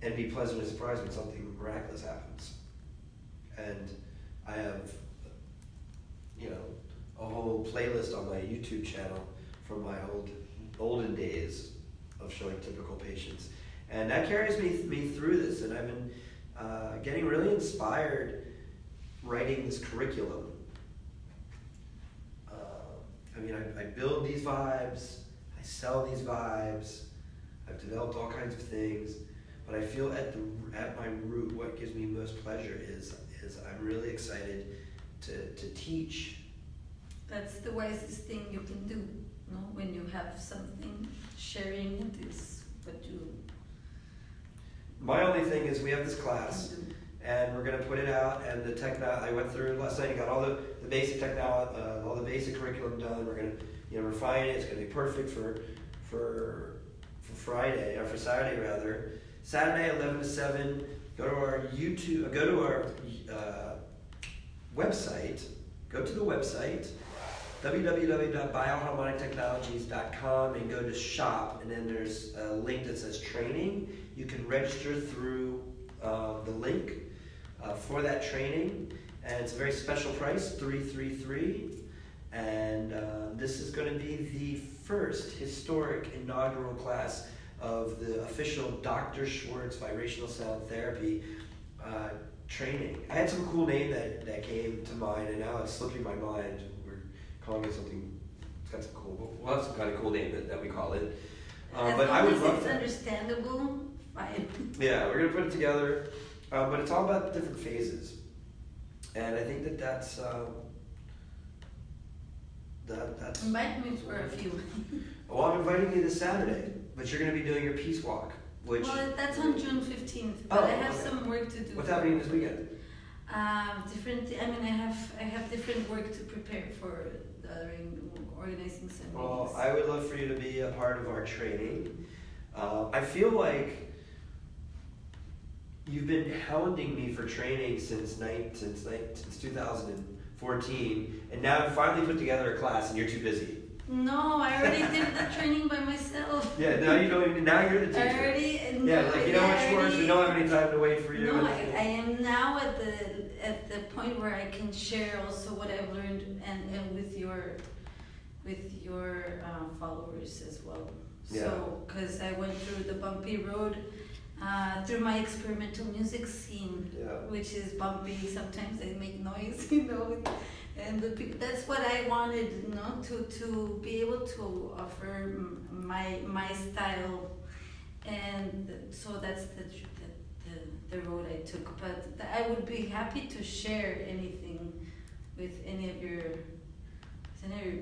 and be pleasantly surprised when something miraculous happens. And I have, a whole playlist on my YouTube channel from my olden days of showing typical patients, and that carries me through this. And I've been getting really inspired writing this curriculum. I build these vibes, I sell these vibes, I've developed all kinds of things, but I feel at my root, what gives me most pleasure is I'm really excited to teach. That's the wisest thing you can do, when you have something, sharing it is what you... My only thing is we have this class, and we're going to put it out, and I went through last night and got all the basic technology, all the basic curriculum done. We're going to refine it. It's going to be perfect for Friday, or for Saturday rather. Saturday 11 to 7, go to our YouTube, go to our website, go to the website, www.bioharmonictechnologies.com, and go to shop, and then there's a link that says training. You can register through the link for that training, and it's a very special price, $333, and this is going to be the first historic inaugural class of the official Dr. Schwartz vibrational sound therapy training. I had some cool name that came to mind, and now it's slipping my mind. We're calling it something. It's got some cool. We'll have some kind of cool name that we call it. But I would love it's that. Understandable. Fine. Yeah, we're gonna put it together, but it's all about different phases, and I think that's. Invite me for a few. Well, I'm inviting you this Saturday, but you're going to be doing your peace walk, which... Well, that's on June 15th, but I have some work to do. What's happening this weekend? I have different work to prepare for organizing some Well, meetings. I would love for you to be a part of our training. I feel like you've been hounding me for training since 2014, and now I've finally put together a class, and you're too busy. No, I already did the training by myself. Yeah, now you don't even. Now you're the teacher. I already. Yeah, like what, Schwartz? We don't have any time to wait for you. No, I am now at the point where I can share also what I've learned and with your followers as well. Yeah. So, because I went through the bumpy road. Through my experimental music scene, which is bumpy. Sometimes they make noise, and that's what I wanted, to be able to offer my style, and so that's the road I took. But I would be happy to share anything with any of your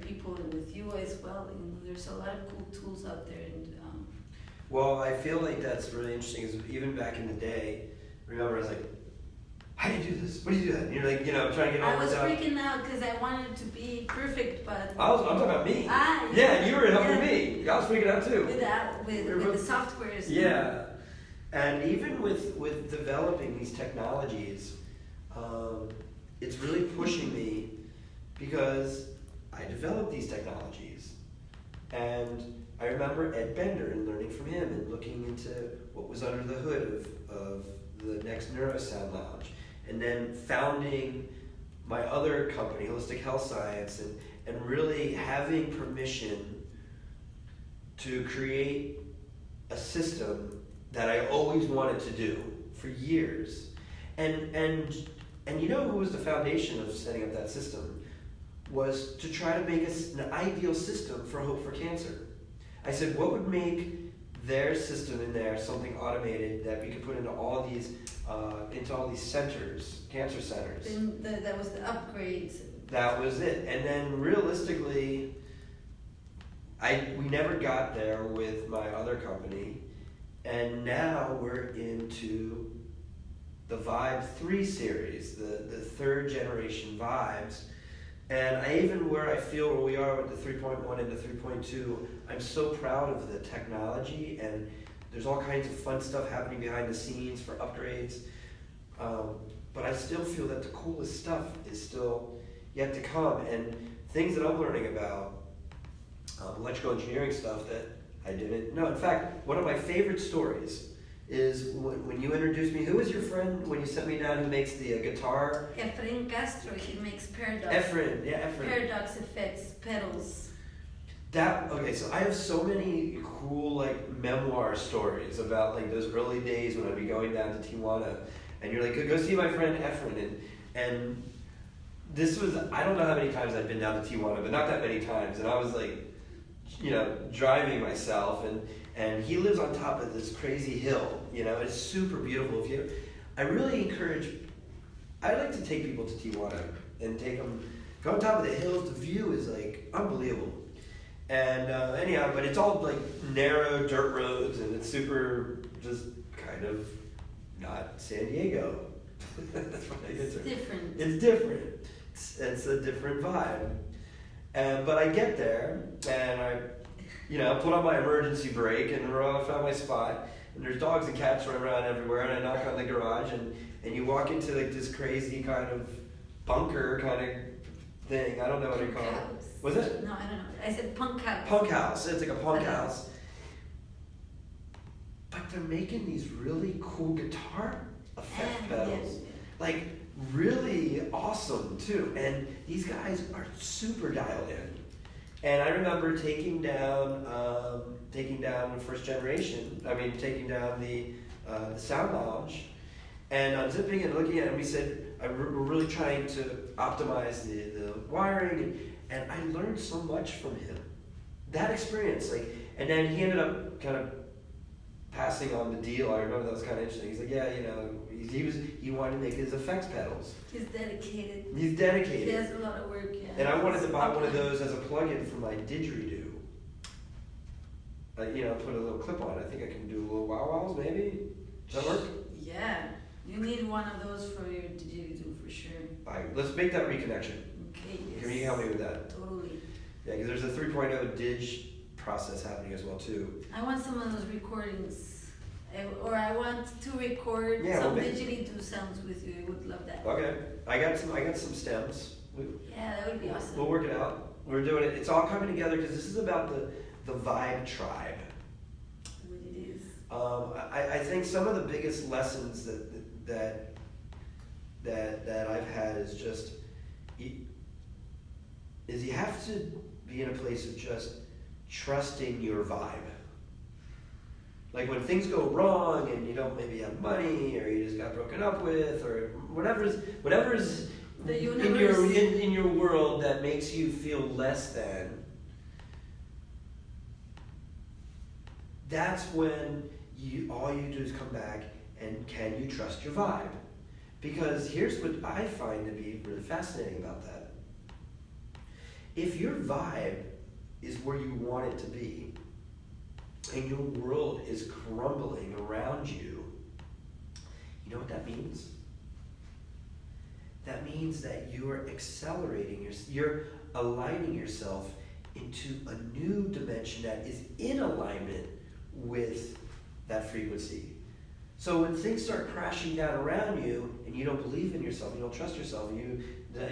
people and with you as well. There's a lot of cool tools out there, and. Well, I feel like that's really interesting. Is even back in the day, remember I was like, "How do you do this? What do you do that?" And you're like, trying to get all I was this out. freaking out because I wanted to be perfect, but I'm talking about me. Yeah, you were helping me. I was freaking out too. With the softwares. Yeah, and even with developing these technologies, it's really pushing me because I developed these technologies, and I remember Ed Bender and learning from him and looking into what was under the hood of the next Neurosound Lounge, and then founding my other company, Holistic Health Science, and really having permission to create a system that I always wanted to do for years. And who was the foundation of setting up that system? Was to try to make an ideal system for Hope for Cancer. I said, what would make their system in there something automated that we could put into all these centers, cancer centers? That was the upgrades. That was it. And then realistically, we never got there with my other company, and now we're into the Vibe 3 series, the third generation Vibes, And I even where I feel where we are with the 3.1 and the 3.2, I'm so proud of the technology, and there's all kinds of fun stuff happening behind the scenes for upgrades. But I still feel that the coolest stuff is still yet to come, and things that I'm learning about, electrical engineering stuff that I didn't know. In fact, one of my favorite stories is when you introduced me. Who was your friend when you sent me down who makes the guitar? Efrain Castro, he makes paradox. Efrain. Paradox effects, pedals. Okay, so I have so many cool like memoir stories about like those early days when I'd be going down to Tijuana, and you're like, go see my friend Efrain, and this was, I don't know how many times I've been down to Tijuana, but not that many times, and I was like, driving myself, and he lives on top of this crazy hill, it's super beautiful. I really encourage, I like to take people to Tijuana and take them, go on top of the hills, the view is like unbelievable. And anyhow, but it's all like narrow dirt roads, and it's super just kind of not San Diego. That's what I It's different. It's different. It's a different vibe. But I get there, and I put on my emergency brake, and I found my spot. And there's dogs and cats running around everywhere, and I knock on the garage, and you walk into like this crazy kind of bunker kind of thing. I don't know what you call it. Was it? No, I don't know. I said punk house. Punk house. It's like a punk house. But they're making these really cool guitar effect pedals. Yes. Like really awesome too. And these guys are super dialed in. And I remember taking down the first generation. Taking down the sound lounge, and unzipping and looking at it. And we said we're really trying to optimize the wiring, and I learned so much from him. That experience, and then he ended up kind of passing on the deal. I remember that was kind of interesting. He's like, he wanted to make his effects pedals. He's dedicated. He's dedicated. He has a lot of work, yeah. And I wanted to buy one of those as a plug-in for my didgeridoo. Put a little clip on it. I think I can do little wow-wows, maybe? Does that work? Yeah. You need one of those for your didgeridoo for sure. Let's make that reconnection. Okay, yes. Can you help me with that? Totally. Yeah, because there's a 3.0 dig process happening as well, too. I want some of those recordings. Or I want to record some didgeridoo sounds with you. I would love that. Okay. I got some stems. Yeah, that would be awesome. We'll work it out. We're doing it. It's all coming together because this is about the vibe tribe. What it is. I think some of the biggest lessons that I've had is just you have to be in a place of just trusting your vibe. Like when things go wrong and you don't maybe have money, or you just got broken up with, or whatever's the universe in your world that makes you feel less than. That's when all you do is come back and can you trust your vibe? Because here's what I find to be really fascinating about that. If your vibe is where you want it to be, and your world is crumbling around you, you know what that means? That means that you are accelerating, you're aligning yourself into a new dimension that is in alignment with that frequency. So when things start crashing down around you, and you don't believe in yourself, you don't trust yourself, and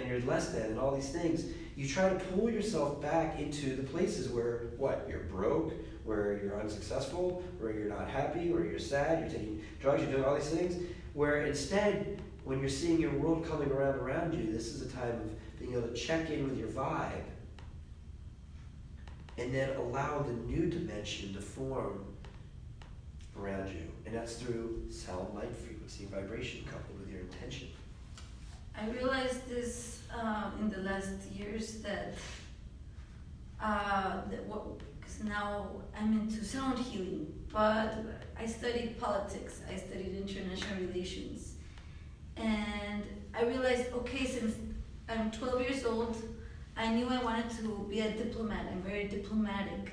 you're less than, and all these things, you try to pull yourself back into the places where, you're broke, where you're unsuccessful, where you're not happy, where you're sad, you're taking drugs, you're doing all these things, where instead, when you're seeing your world coming around you, this is a time of being able to check in with your vibe, and then allow the new dimension to form around you. And that's through sound, light, frequency, and vibration coupled with your intention. I realized this in the last years that because now I'm into sound healing, but I studied politics, I studied international relations, and I realized, okay, since I'm 12 years old, I knew I wanted to be a diplomat. I'm very diplomatic,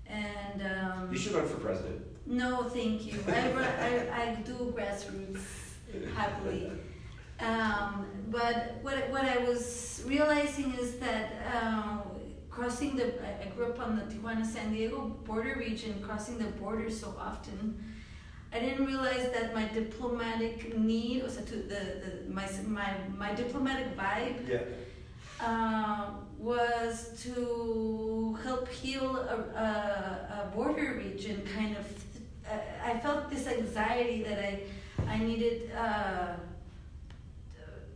And you should run for president. No, thank you. I do grassroots happily. But what I was realizing is that crossing I grew up on the Tijuana-San Diego border region, crossing the border so often, I didn't realize that my diplomatic need, my diplomatic vibe was to help heal a border region kind of. I felt this anxiety that I needed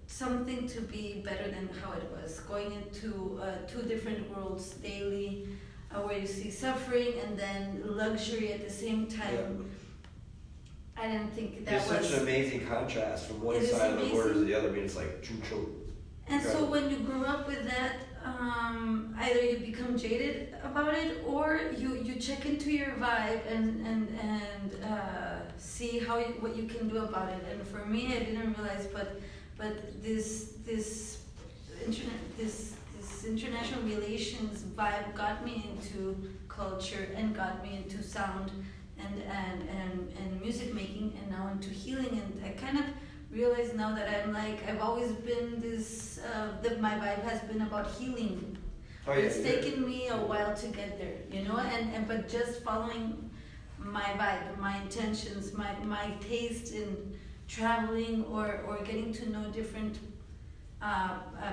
something to be better than how it was, going into two different worlds daily, where you see suffering and then luxury at the same time. I didn't think that There's was... such an amazing contrast from one side of the border to the other. I mean, it's like choo-choo. And so when you grew up with that, either you become jaded about it, or you check into your vibe and see what you can do about it. And for me, I didn't realize, but this international relations vibe got me into culture and got me into sound and music making, and now into healing. And I kind of realize now that I've always been this, that my vibe has been about healing. It's taken me a while to get there, but just following my vibe, my intentions, my taste in traveling or getting to know different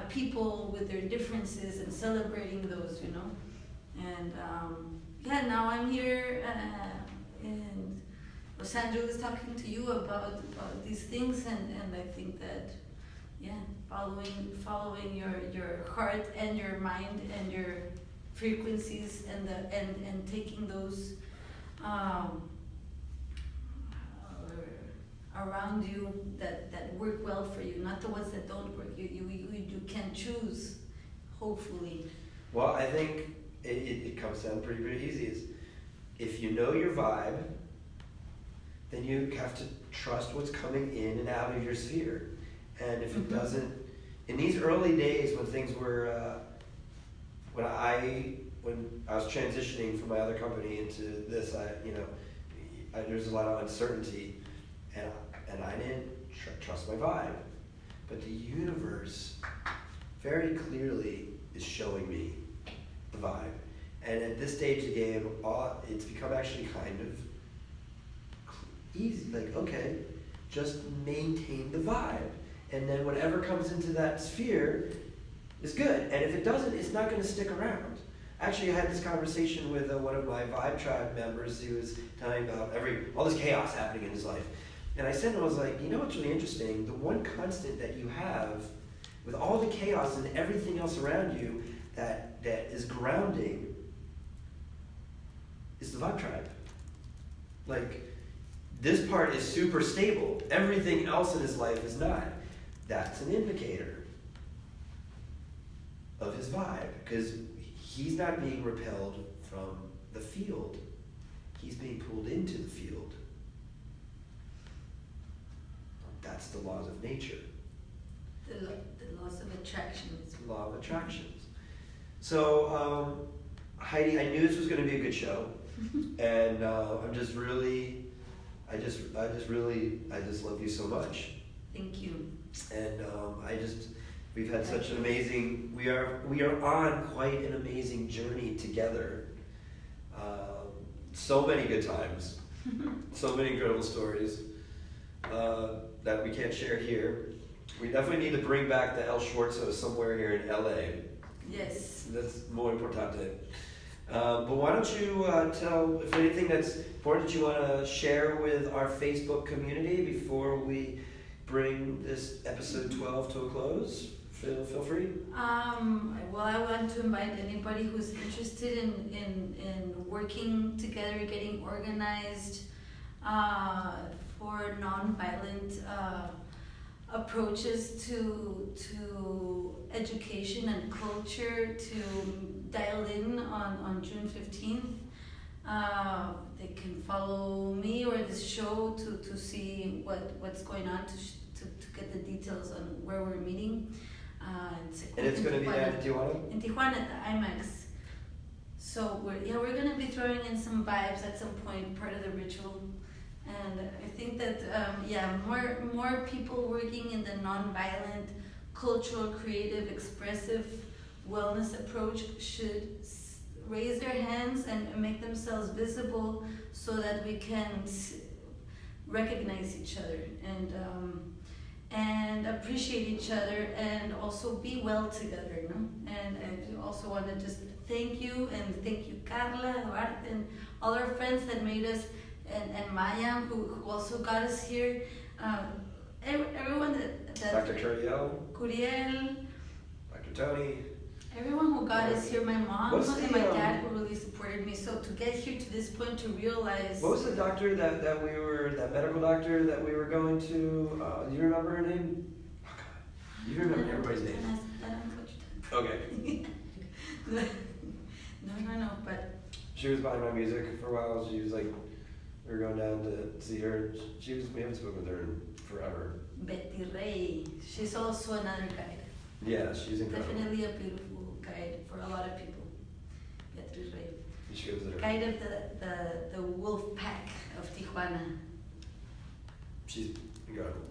people with their differences and celebrating those, And now I'm here in Los Angeles talking to you about these things, and I think that following your heart and your mind and your frequencies and taking those around you that work well for you, not the ones that don't work. You can choose, hopefully. Well, I think it comes down pretty easy. Is if you know your vibe, then you have to trust what's coming in and out of your sphere. And if it doesn't, in these early days when things were, when I was transitioning from my other company into this, there's a lot of uncertainty, and I didn't trust my vibe. But the universe very clearly is showing me the vibe. And at this stage of the game, it's become actually kind of easy. Like, okay, just maintain the vibe. And then whatever comes into that sphere is good. And if it doesn't, it's not going to stick around. Actually, I had this conversation with one of my Vibe Tribe members who was telling about all this chaos happening in his life. And I said to him, I was like, what's really interesting? The one constant that you have with all the chaos and everything else around you that is grounding is the Vibe Tribe. Like, this part is super stable. Everything else in his life is not. That's an indicator of his vibe, because he's not being repelled from the field. He's being pulled into the field. That's the laws of nature. The laws of attraction. Law of attractions. So, Haydee, I knew this was going to be a good show, and I just love you so much. Thank you. And we've had such an amazing, we are on quite an amazing journey together. So many good times, so many incredible stories that we can't share here. We definitely need to bring back the El Schwartz somewhere here in LA. Yes. That's more importante. But why don't you tell if anything that's important that you want to share with our Facebook community before we bring this episode 12 to a close? Feel free. Well, I want to invite anybody who's interested in working together, getting organized for nonviolent approaches to education and culture to dial in on June 15th. They can follow me or this show to see what's going on, to get the details on where we're meeting. And it's going to be down in Tijuana? In Tijuana at the IMAX. So we're going to be throwing in some vibes at some point, part of the ritual. And I think that more people working in the non-violent, cultural, creative, expressive wellness approach should raise their hands and make themselves visible so that we can recognize each other and appreciate each other and also be well together, no? And I also want to just thank you and thank you, Carla, Duarte, and all our friends that made us, and Maya, who also got us here. Everyone that Dr. Curiel, Dr. Tony. everyone who got us here, my mom and my the, dad who really supported me. So to get here to this point, to realize. What was the doctor that medical doctor that we were going to? Do you remember her name? Oh God, you remember everybody's name. Okay. No, but. She was buying my music for a while. She was like, we were going down to see her. We haven't spoken with her in forever. Betty Ray. She's also another guide. Yeah, she's incredible. Definitely a beautiful guide for a lot of people. Betty Ray. She goes there. Guide of the wolf pack of Tijuana. She's incredible.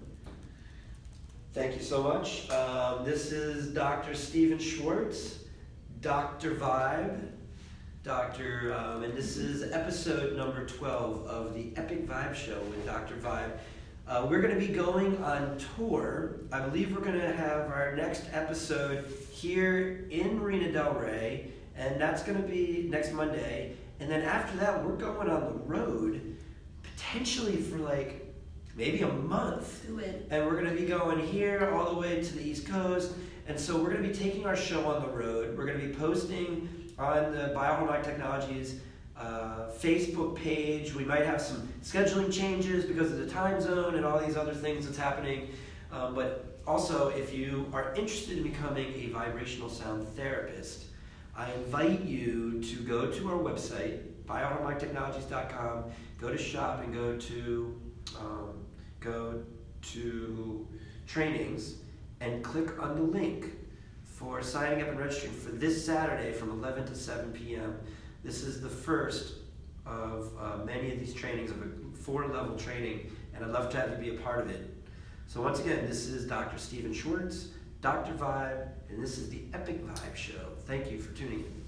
Thank you so much. This is Dr. Stephen Schwartz, Dr. Vibe, and this is episode number 12 of the Epic Vibe Show with Dr. Vibe. We're going to be going on tour. I believe we're going to have our next episode here in Marina Del Rey, and that's going to be next Monday. And then after that, we're going on the road, potentially for like maybe a month. Do it. And we're going to be going here all the way to the East Coast. And so we're going to be taking our show on the road. We're going to be posting on the Bioharmonic Technologies Facebook page. We might have some scheduling changes because of the time zone and all these other things that's happening. But also, if you are interested in becoming a vibrational sound therapist, I invite you to go to our website, bioharmonictechnologies.com, go to shop and go to trainings and click on the link for signing up and registering for this Saturday from 11 to 7 p.m. This is the first of many of these trainings, of a 4-level training, and I'd love to have you be a part of it. So once again, this is Dr. Stephen Schwartz, Dr. Vibe, and this is the Epic Vibe Show. Thank you for tuning in.